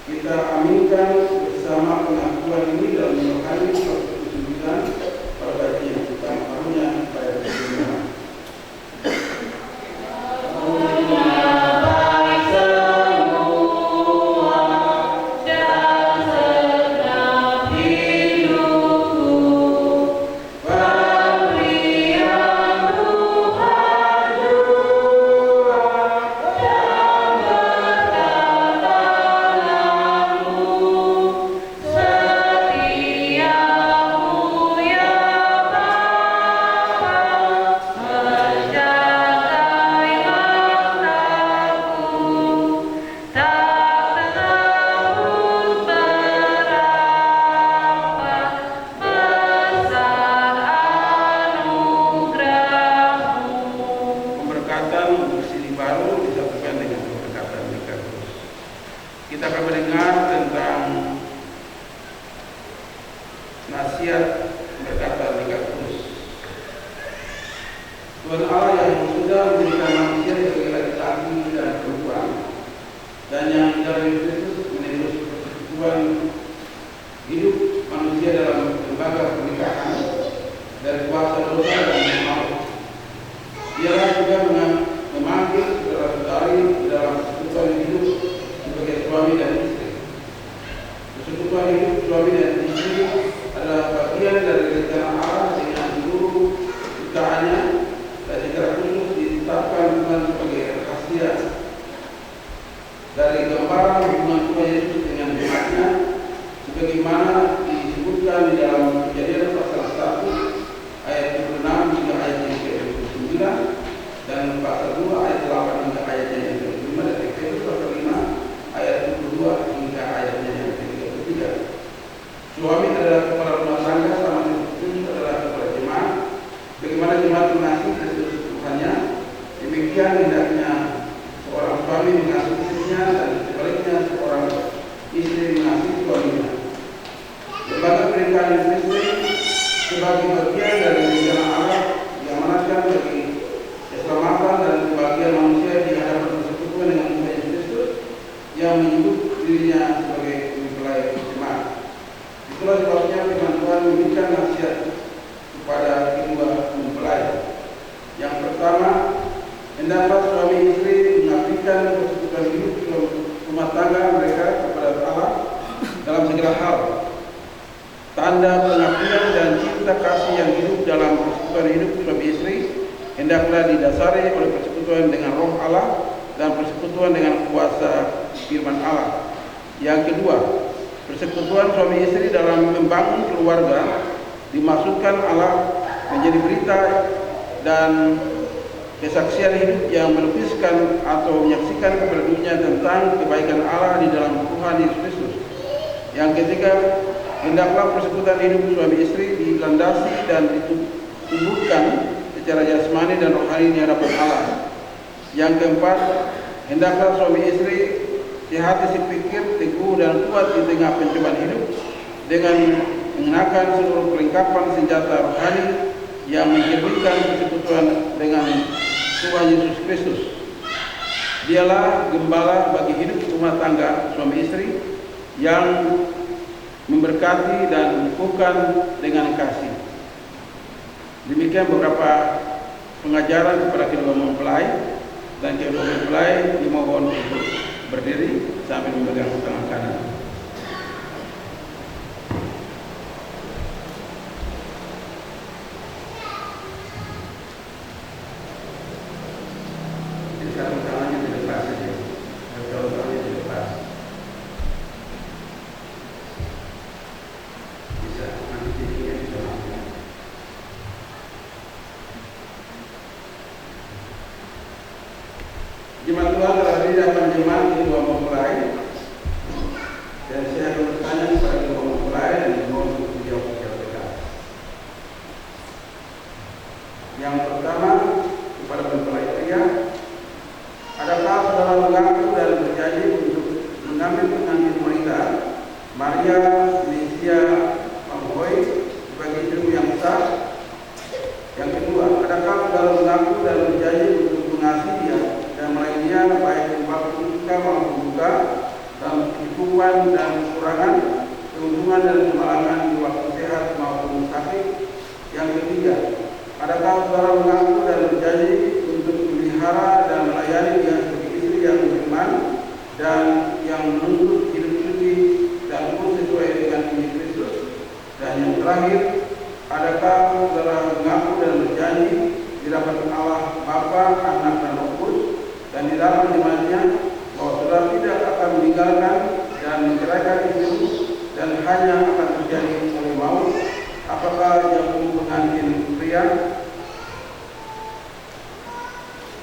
Kita aminkan bersama pengakuan ini dalam menyokani kesucian pada bagi yang kita tahunya pada dunia. Kita akan mendengar tentang nasihat berkata Nikatus. Tuhan Allah yang sudah memberikan manusia sebagai laki-laki dan perempuan, dan yang dari Kristus menerus persekutuan hidup manusia dalam lembaga pernikahan dari kuasa dosa dan maut. Dialah juga memanggil saudara-saudari dalam persekutuan hidup sebagai suami dan istri. Persekutuan hidup suami dan istri adalah bagian dari rencana Allah dengan seluruh ciptaannya, dan secara khusus ditetapkan Tuhan sebagai rahasia dari gambaran hubungan Tuhan Yesus dengan umatnya, sebagaimana disebutkan di dalam Kejadian pasal 1 ayat 26 hingga ayat yang ke-29 dan pasal 2 ayat 8 hingga ayatnya yang ke-5 dan Efesus pasal 5 ayat 22 hingga ayatnya yang ke-3. Suami adalah kepala rumah tangga, sama seperti adalah kepala jemaat. Bagaimana jemaat mengasihi Kristus Tuhannya, demikian hendaknya seorang suami mengasihi istrinya, dan sebaliknya seorang istri mengasihi suaminya. Lembaga pernikahan Kristen sebagai bagian dari rencana Allah yang menandakan bagi keselamatan dan kebahagiaan manusia di hadapan persekutuan dengan Tuhan Kristus yang menyebut dirinya sebagai mempelai jemaat. Itulah sebabnya firman Tuhan memberikan nasihat kepada kedua mempelai. Yang pertama, hendaklah suami istri mengabdikan persekutuan hidup rumah tangga mereka kepada Allah dalam segala hal. Tanda pengabdian dan cinta kasih yang hidup dalam persekutuan hidup suami istri hendaklah didasari oleh persekutuan dengan Roh Allah dan persekutuan dengan kuasa firman Allah. Yang kedua, persekutuan suami istri dalam membangun keluarga dimaksudkan Allah menjadi berita dan kesaksian hidup yang melukiskan atau menyaksikan kepada dunia tentang kebaikan Allah di dalam Tuhan Yesus Kristus. Yang ketiga, hendaklah persekutuan hidup suami istri dilandasi dan ditumbuhkan secara jasmani dan rohani di hadapan Allah. Yang keempat, hendaklah suami istri sehati sepikir, teguh dan kuat di tengah pencobaan hidup dengan mengenakan seluruh perlengkapan senjata rohani yang mencerminkan persekutuan dengan Tuhan Yesus Kristus. Dialah gembala bagi hidup rumah tangga suami istri yang memberkati dan bukan dengan kasih. Demikian beberapa pengajaran kepada kedua mempelai, dan kedua mempelai dimohon untuk berdiri sambil memegang tangan kanan. Sekarang tangannya dilepas saja. Kalau tangannya dilepas, bisa nanti titiknya bisa langsung. Jemaat Tuhan terakhir dapat jemaat kedua mempelai, dan saya akan bertanya kepada kedua mempelai dan dimohon untuk menjawab secara tegas. Yang pertama, kepada mempelai pria, adakah saudara mengaku dan berjanji untuk mengambil pengantin wanita Maria Nesia Panghoy sebagai istrimu yang sah? Yang kedua, adakah saudara mengaku dan berjanji untuk mengasihi dia dan melayani dia baik di waktu duka maupun duka, dalam kecukupan dan kekurangan, keuntungan dan kemalangan di waktu sehat maupun sakit? Yang ketiga, adakah saudara mengaku dan berjanji untuk memelihara dan melayani dia sebagai istri yang beriman dan yang menuntut hidup suci dan lurus sesuai dengan Injil Kristus? Dan yang terakhir, adakah saudara mengaku dan berjanji di hadapan Allah Bapa, Anak dan Roh Kudus dan di dalam jemaatnya bahwa saudara tidak akan meninggalkan dan menceraikan istri dan hanya akan terjadi oleh maut? Apakah jamu pengantin pria?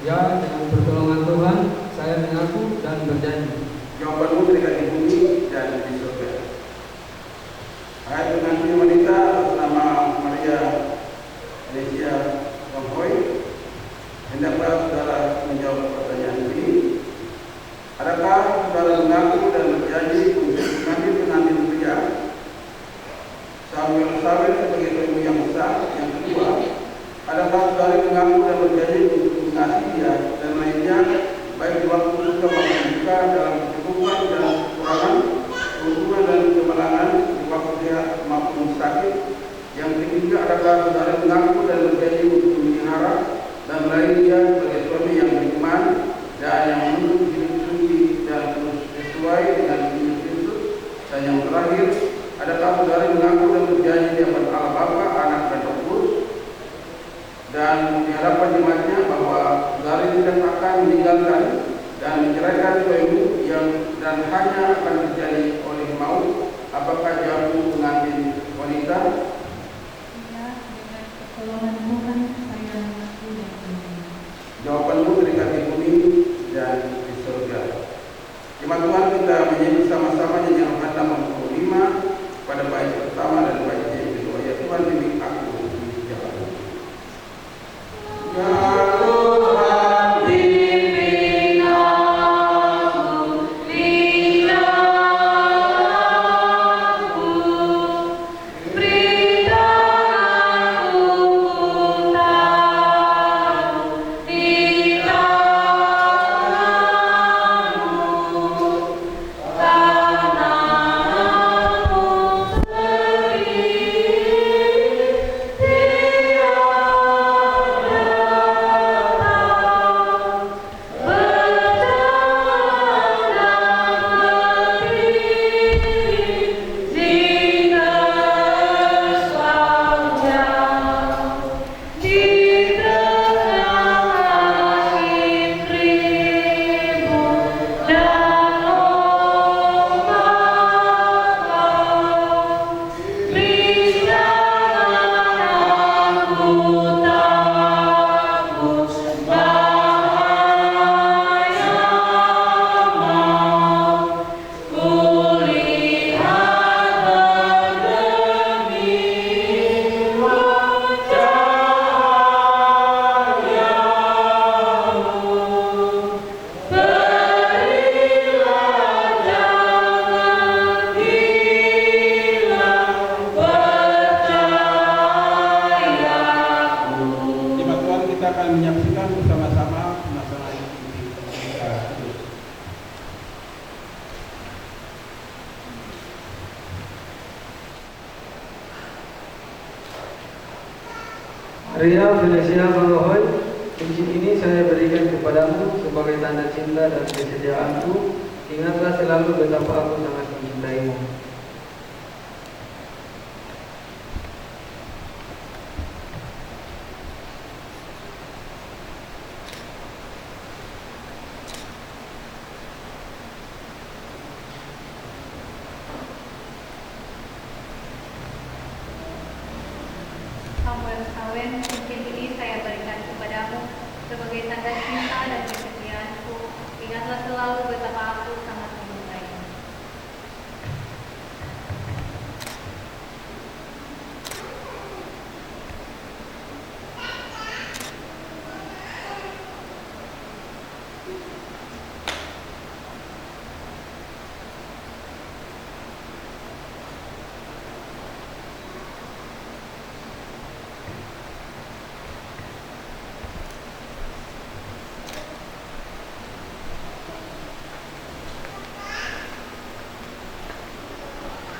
Ya, dengan pertolongan Tuhan, saya mengaku dan berjanji. Jawabanmu berikan di bumi dan di surga. Hai pengantin wanita bernama Maria Nesia Panghoy, hendaklah saudara menjawab pertanyaan ini. Adakah saudara mengaku dan berjanji untuk mengambil pengantin pria Samuel Sawit sebagai suami yang sah? Yang kedua, adakah saudara mengaku dan berjanji untuk mengasihi dia dan lainnya baik di waktu suka maupun duka, dalam kecukupan dan kekurangan, keuntungan dan kemalangan, di waktu sehat maupun sakit? Yang ketiga, adakah saudara mengaku dan berjanji untuk memelihara dan melayani dia sebagai suami yang beriman dan yang menuntut hidup suci dan terus sesuai dengan Injil Kristus? Dan yang terakhir, adakah saudara mengaku dan berjanji di hadapan Allah Bapa, Anak dan Roh Kudus dan di hadapan jemaatnya bahwa saudara tidak akan meninggalkan dan menceraikan suamimu yang dan hanya akan terjadi oleh maut? Apakah jawabanmu pengantin wanita? Ya, dengan pertolongan Tuhan saya mengaku dan berjanji. Jawabanmu berikan di bumi dan di surga. Jemaat Tuhan, kita menyanyi bersama-sama nyanyian Al-Fatihah 65 pada bait pertama dan bait yang kedua. Ya Tuhan, bimbing aku di jalan. Ya Tuhan, bimbing aku di jalanmu, berikan aku tahu di jalanmu, tanah kita akan menyaksikan bersama-sama masalah ini ketika kudus. Maria Felicia Balohoy, cincin ini saya berikan kepadamu sebagai tanda cinta dan kesetiaanku. Ingatlah selalu betapa aku sangat mencintaimu. Samuel Sawen, cincin ini saya berikan kepadamu sebagai tanda cinta dan kesetiaanku. Ingatlah selalu betapa aku sangat mencintaimu.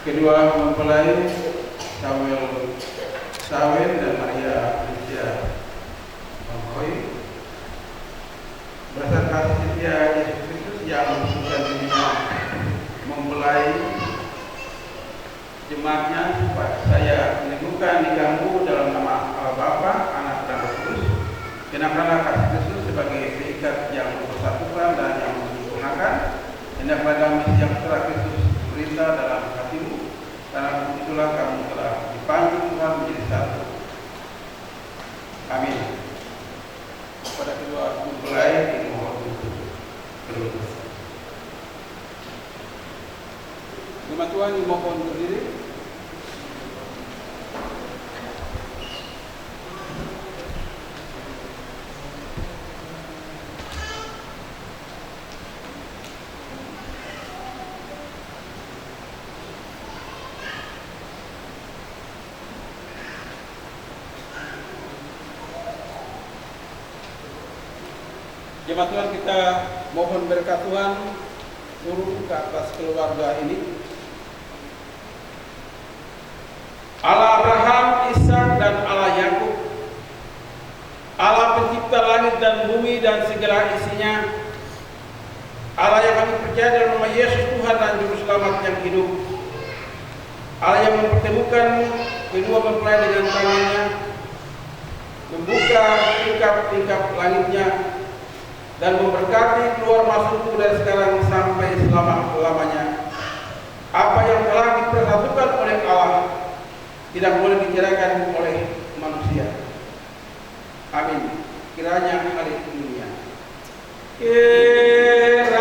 Kedua mempelai Samuel Sawen dan Maria Felicia Balohoy berdasarkan kasih setia Yesus Kristus yang menentukan dirinya mempelai jemaatnya, saya meneguhkan nikahmu dalam nama Allah Bapa, Anak dan Roh Kudus. Kenakanlah kasih Kristus sebagai seikat yang mempersatukan dan yang menyempurnakan. Hendaklah damai sejahtera Kristus perintah dalam hatimu, karena itulah kamu telah dipanggil Tuhan menjadi satu. Amin. Pada kedua mempelai dimohon untuk berdiri. Jemaat Tuhan dimohon berdiri. Jemaat Tuhan, kita mohon berkat Tuhan turun ke atas keluarga ini. Allah Abraham, Ishak dan Allah Yakub, Allah pencipta langit dan bumi dan segala isinya, Allah yang kami percaya dalam nama Yesus Tuhan dan Juru Selamat yang hidup, Allah yang mempertemukan kedua mempelai dengan tangannya, membuka tingkap-tingkap langitnya, dan memberkati keluar masukku dari sekarang sampai selama-lamanya. Apa yang telah dipersatukan oleh Allah tidak boleh diceraikan oleh manusia. Amin. Kiranya haleluya. Kiranya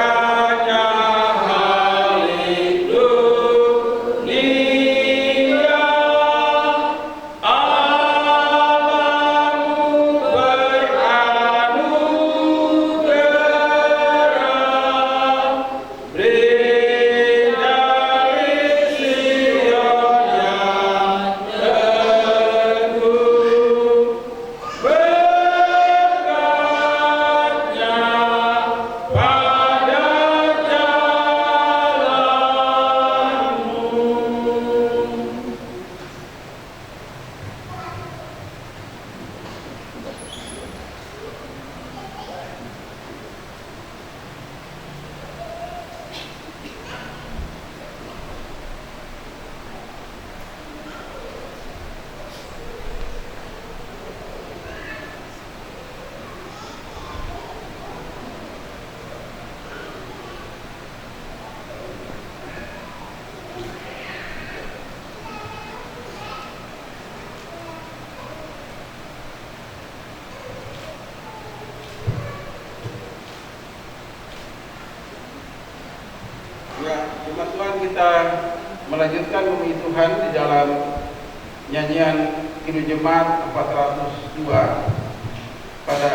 Jemaat Tuhan, kita melanjutkan memuji Tuhan di dalam nyanyian Kidung Jemaat 402 pada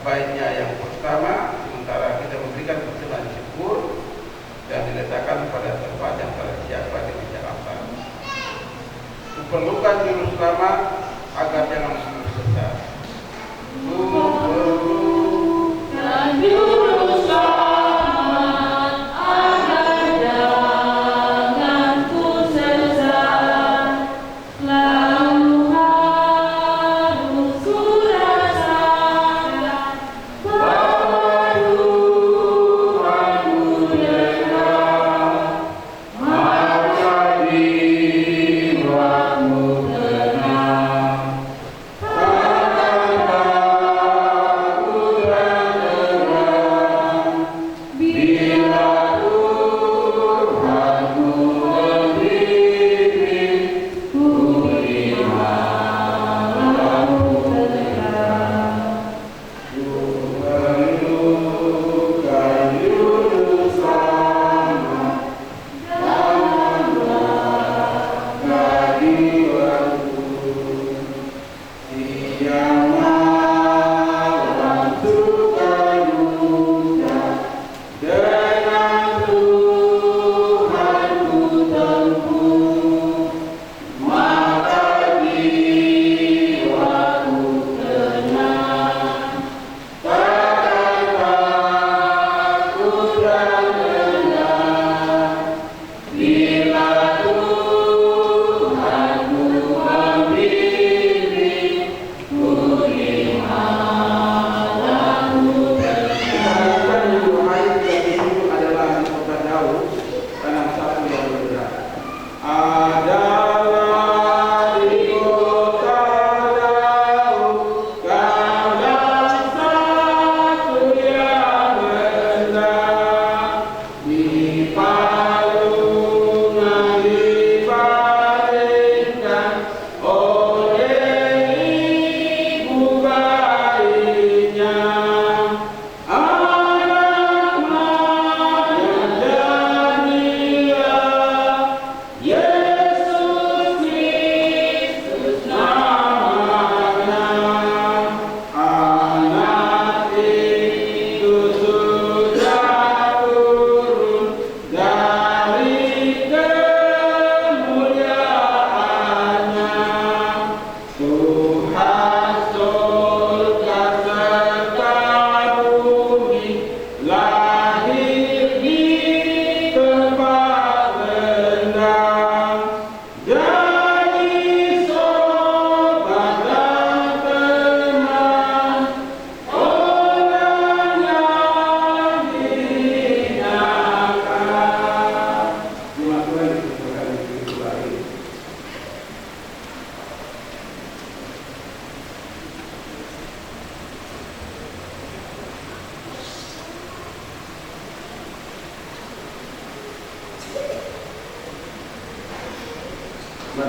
baitnya yang pertama, sementara kita memberikan persembahan syukur dan diletakkan pada tempat yang telah siapa dengan Jakarta. Perlukan Juru Selamat agar jangan putus asa.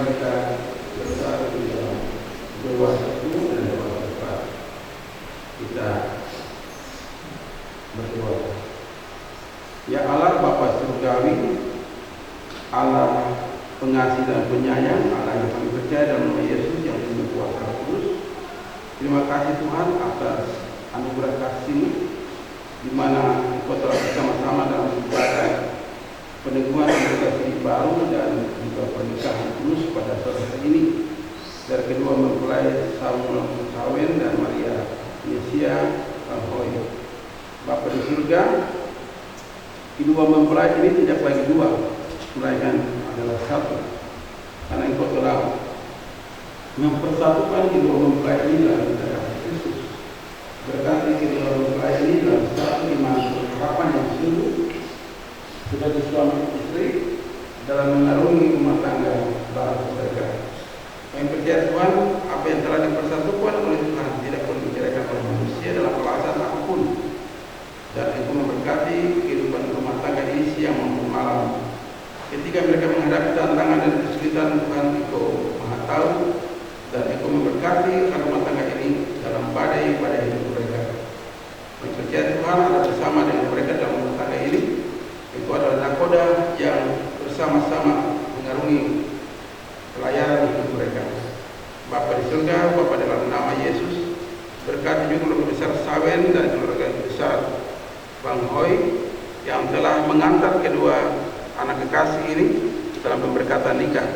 kita bersatu dalam doa satu dan doa bersama. Kita berdoa. Ya Allah Bapa Surgawi, Allah pengasih dan penyayang, Allah yang kami percaya dalam nama Yesus yang penuh kuasa kudus. Terima kasih Tuhan atas anugerah kasih-Mu, di mana Engkau telah bersama-sama dalam ibadah peneguhan kasih baru dan juga pernikahan kudus pada sore hari ini dari kedua mempelai Samuel Sawen dan Maria Yesia Alhoy. Bapa di surga, kedua mempelai ini tidak lagi dua, melainkan adalah satu, karena Engkau telah mempersatukan kedua mempelai ini dalam darah Kristus. Berkati kedua mempelai ini dalam satu iman harapan yang sungguh sebagai suami istri dalam mengarungi rumah tangga baru mereka. Kami percaya Tuhan, apa yang telah dipersatukan oleh Tuhan tidak perlu dibicarakan oleh manusia dalam alasan apapun. Dan Engkau memberkati kehidupan rumah tangga ini siang maupun malam. Ketika mereka menghadapi tantangan dan kesulitan, Tuhan Engkau Maha Tahu, dan Engkau memberkati rumah tangga ini dalam badai-badai hidup mereka. Kami percaya Tuhan ada bersama dengan mereka dalam rumah tangga ini. Engkau adalah nakoda yang bersama-sama mengarungi pelayanan hidup mereka. Bapa di surga, Bapa dalam nama Yesus, berkati juga keluarga besar Sawen dan keluarga besar Bang Hoy yang telah mengantar kedua anak kekasih ini dalam pemberkatan nikah.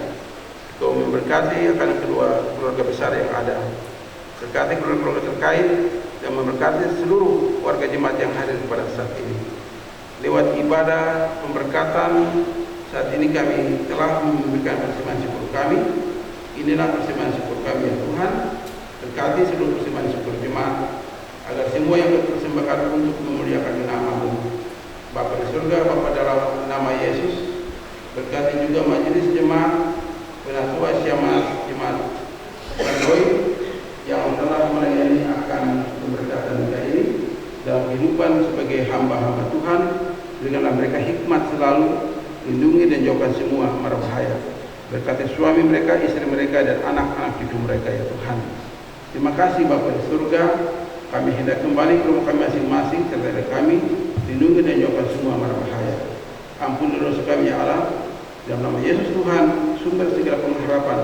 Kau memberkati akan kedua keluarga besar yang ada. Berkati keluarga-keluarga terkait dan memberkati seluruh warga jemaat yang hadir pada saat ini. Lewat ibadah pemberkatan saat ini kami telah memberikan persembahan syukur kami. Inilah persembahan syukur kami ya Tuhan. Berkati seluruh persembahan syukur jemaat agar semua yang dipersembahkan untuk memuliakan nama-Mu. Bapa di surga, Bapa dalam nama Yesus, berkati juga majelis jemaat, penatua jemaat Bandoi yang telah melayani akan pemberkatan kita ini dalam kehidupan sebagai hamba-hamba Tuhan. Berikanlah mereka hikmat selalu, lindungi dan jauhkan semua mara bahaya. Berkati suami mereka, istri mereka, dan anak-anak cucu mereka ya Tuhan. Terima kasih Bapa di surga. Kami hendak kembali ke rumah kami masing-masing serta kami, lindungi dan jauhkan semua mara bahaya. Ampuni dosa kami ya Allah. Dalam nama Yesus Tuhan, sumber segala pengharapan,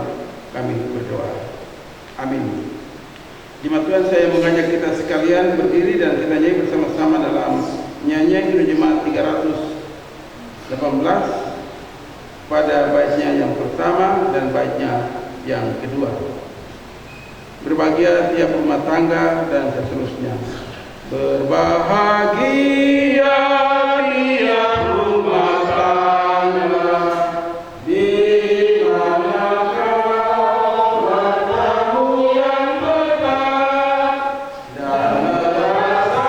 kami berdoa. Amin. Jemaat Tuhan, saya mengajak kita sekalian berdiri dan kita nyanyi bersama-sama dalam nyanyian Himne Jemaat 318 pada baitnya yang pertama dan baitnya yang kedua. Berbahagia tiap rumah tangga dan seterusnya. Berbahagia tiap rumah tangga di mana kau bertemu yang benar dan merasakan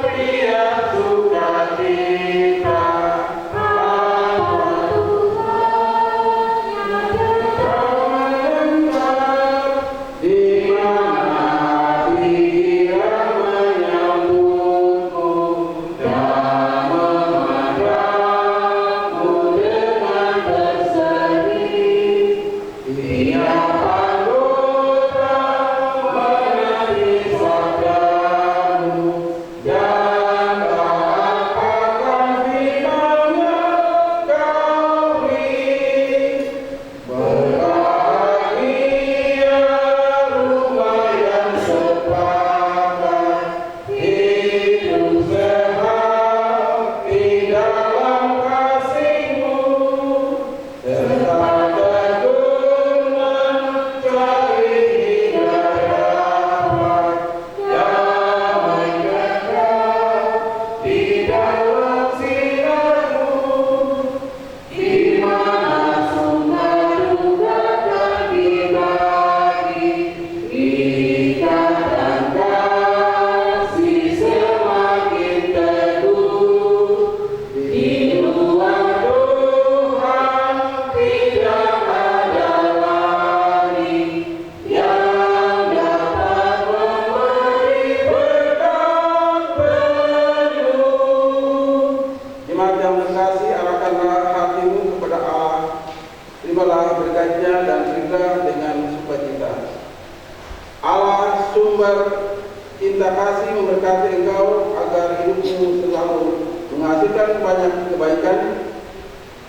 pria sukacita. Di mana dia menyambutku cinta kasih memberkati engkau agar hidupmu selalu menghasilkan banyak kebaikan,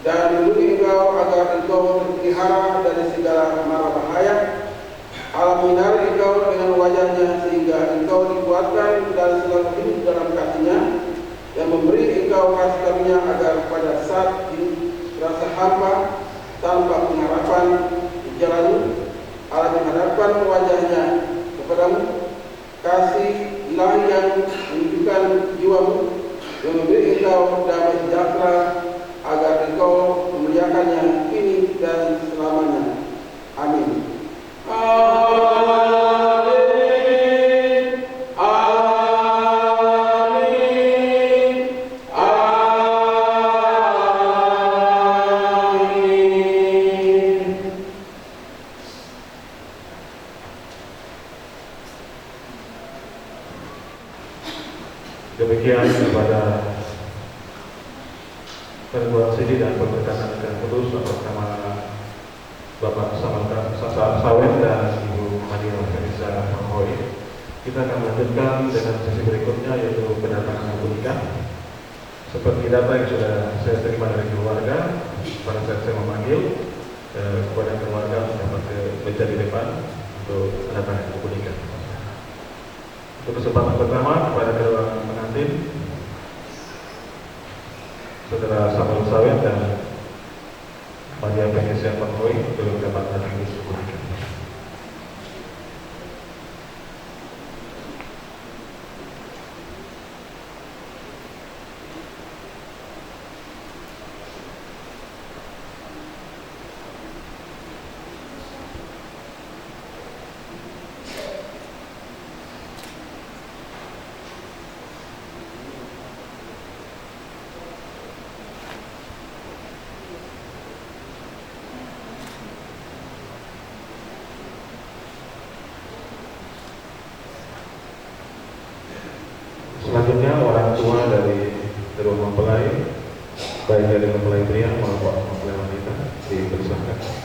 dan lindungi engkau agar engkau terpelihara dari segala mara bahaya. Allah menyinari engkau dengan wajahnya sehingga engkau dikuatkan dan selalu hidup dalam kasih-Nya, dan memberi engkau kasih karunia agar pada saat ini rasa hampa tanpa pengharapan di jalan Allah menghadapkan wajahnya kepadamu, kasih ilahi yang menunjukkan jiwamu, yang memberi engkau damai sejahtera agar engkau memuliakannya kini dan selamanya. Amin. Amin. Amin. Amin. Demikian kepada perbuatan sini dan pemberkatan yang kudus atas nama Bapak Samantha Sawet dan Ibu Maria Vanessa Manghoy. Kita akan melanjutkan dengan sesi berikutnya, yaitu kedatangan pernikahan. Seperti data yang sudah saya terima dari keluarga, pada saat saya memanggil kepada keluarga dapat meja di depan untuk kedatangan pernikahan. Untuk kesempatan pertama kepada kedua pengantin, Saudara Samuel Sawet dan Maria Vanessa Manghoy, untuk dapat datang di pernikahan. Selanjutnya orang tua dari kedua mempelai, baik dari mempelai pria maupun mempelai wanita, dipersilakan.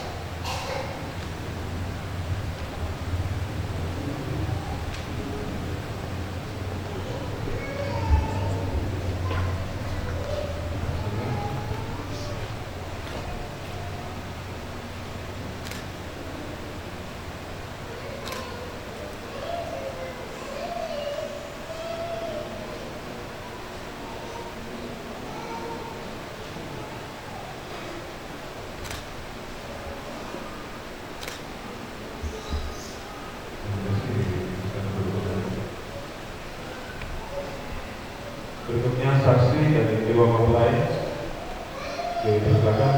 Berikutnya saksi dari kedua mempelai, dipersilakan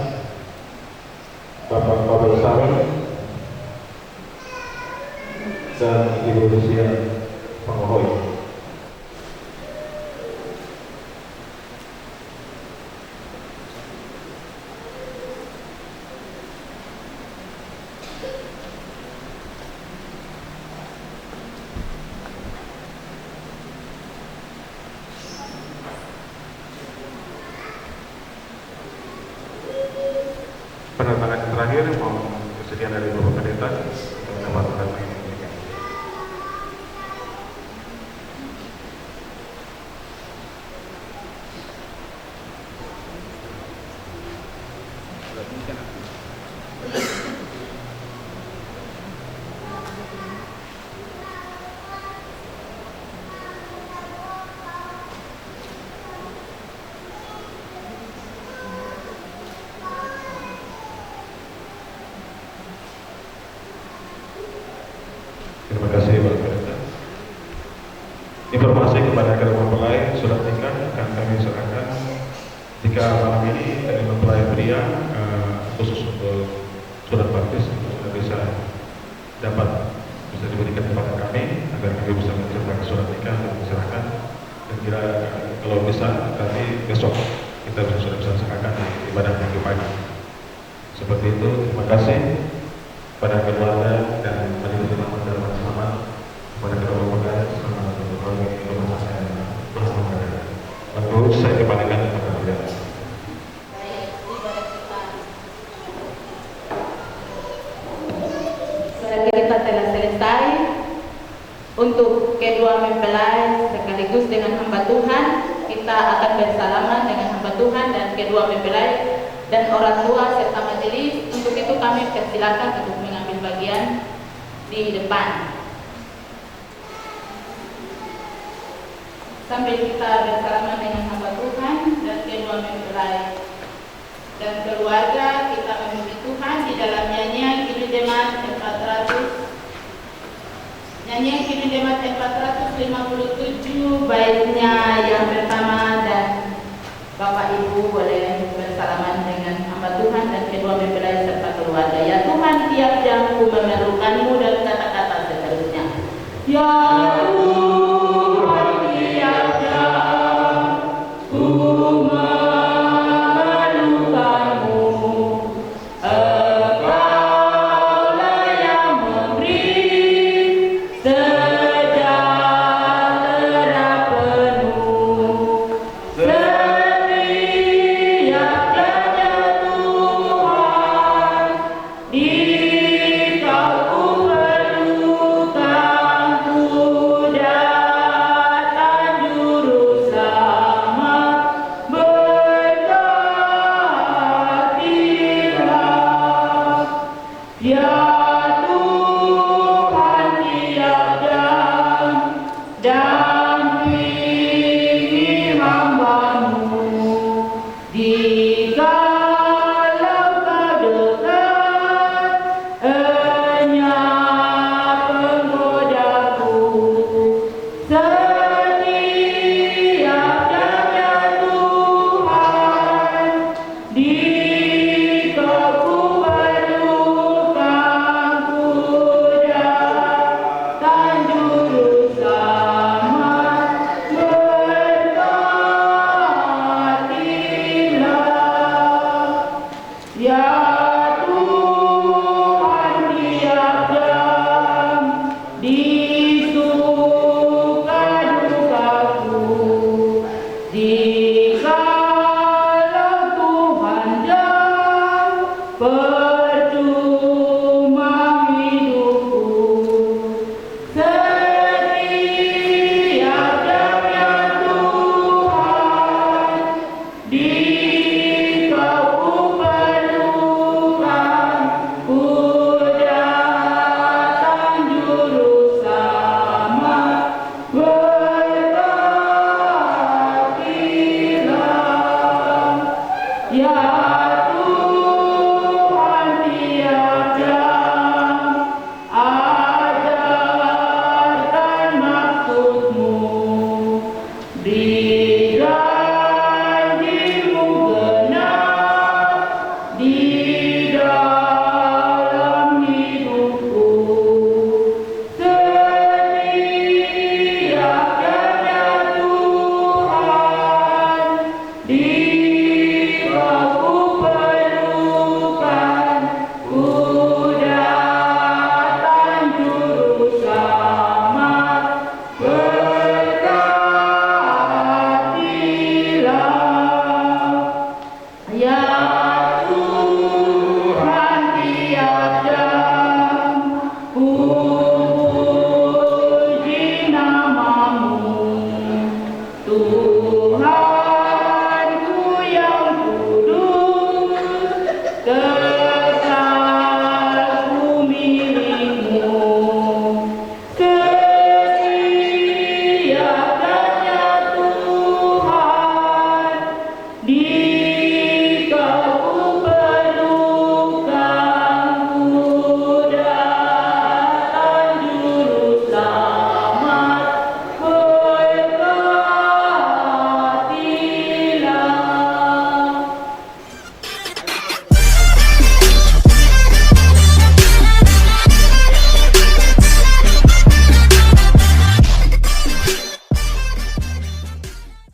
Bapak Pavel Sawet dan Ibu Lucia Manghoy. Penerbangan terakhir mau kesediaan dari Bapak Pendeta untuk mendapat penerbangan ini. Terima kasih Bapak Pendeta. Informasi kepada kedua mempelai, surat nikah akan kami serahkan jika malam ini dari mempelai pria khusus untuk surat baptis sudah bisa diberikan kepada kami agar kami bisa menceritakan surat nikah dan diserahkan, dan kira kalau bisa nanti besok kita sudah bisa serahkan di ibadah minggu pagi. Seperti itu. Terima kasih pada keluarga dan majelis imam dalam selamat, pada kedua mempelai selamat berbahagia di rumah saya bersama. Lalu saya kembalikan kepada beliau. Baik, ibadah kita telah selesai. Untuk kedua mempelai sekaligus dengan hamba Tuhan, kita akan bersalaman dengan hamba Tuhan dan kedua mempelai dan orang tua serta majelis. Untuk itu kami persilakan untuk mengambil bagian di depan. Sambil kita bersalaman dengan hamba Tuhan dan kedua mempelai dan keluarga, kita memuji Tuhan di dalam nyanyian Kidung Jemaat 400. Nyanyian Kidung Jemaat 457 baitnya yang pertama, dan Bapak Ibu boleh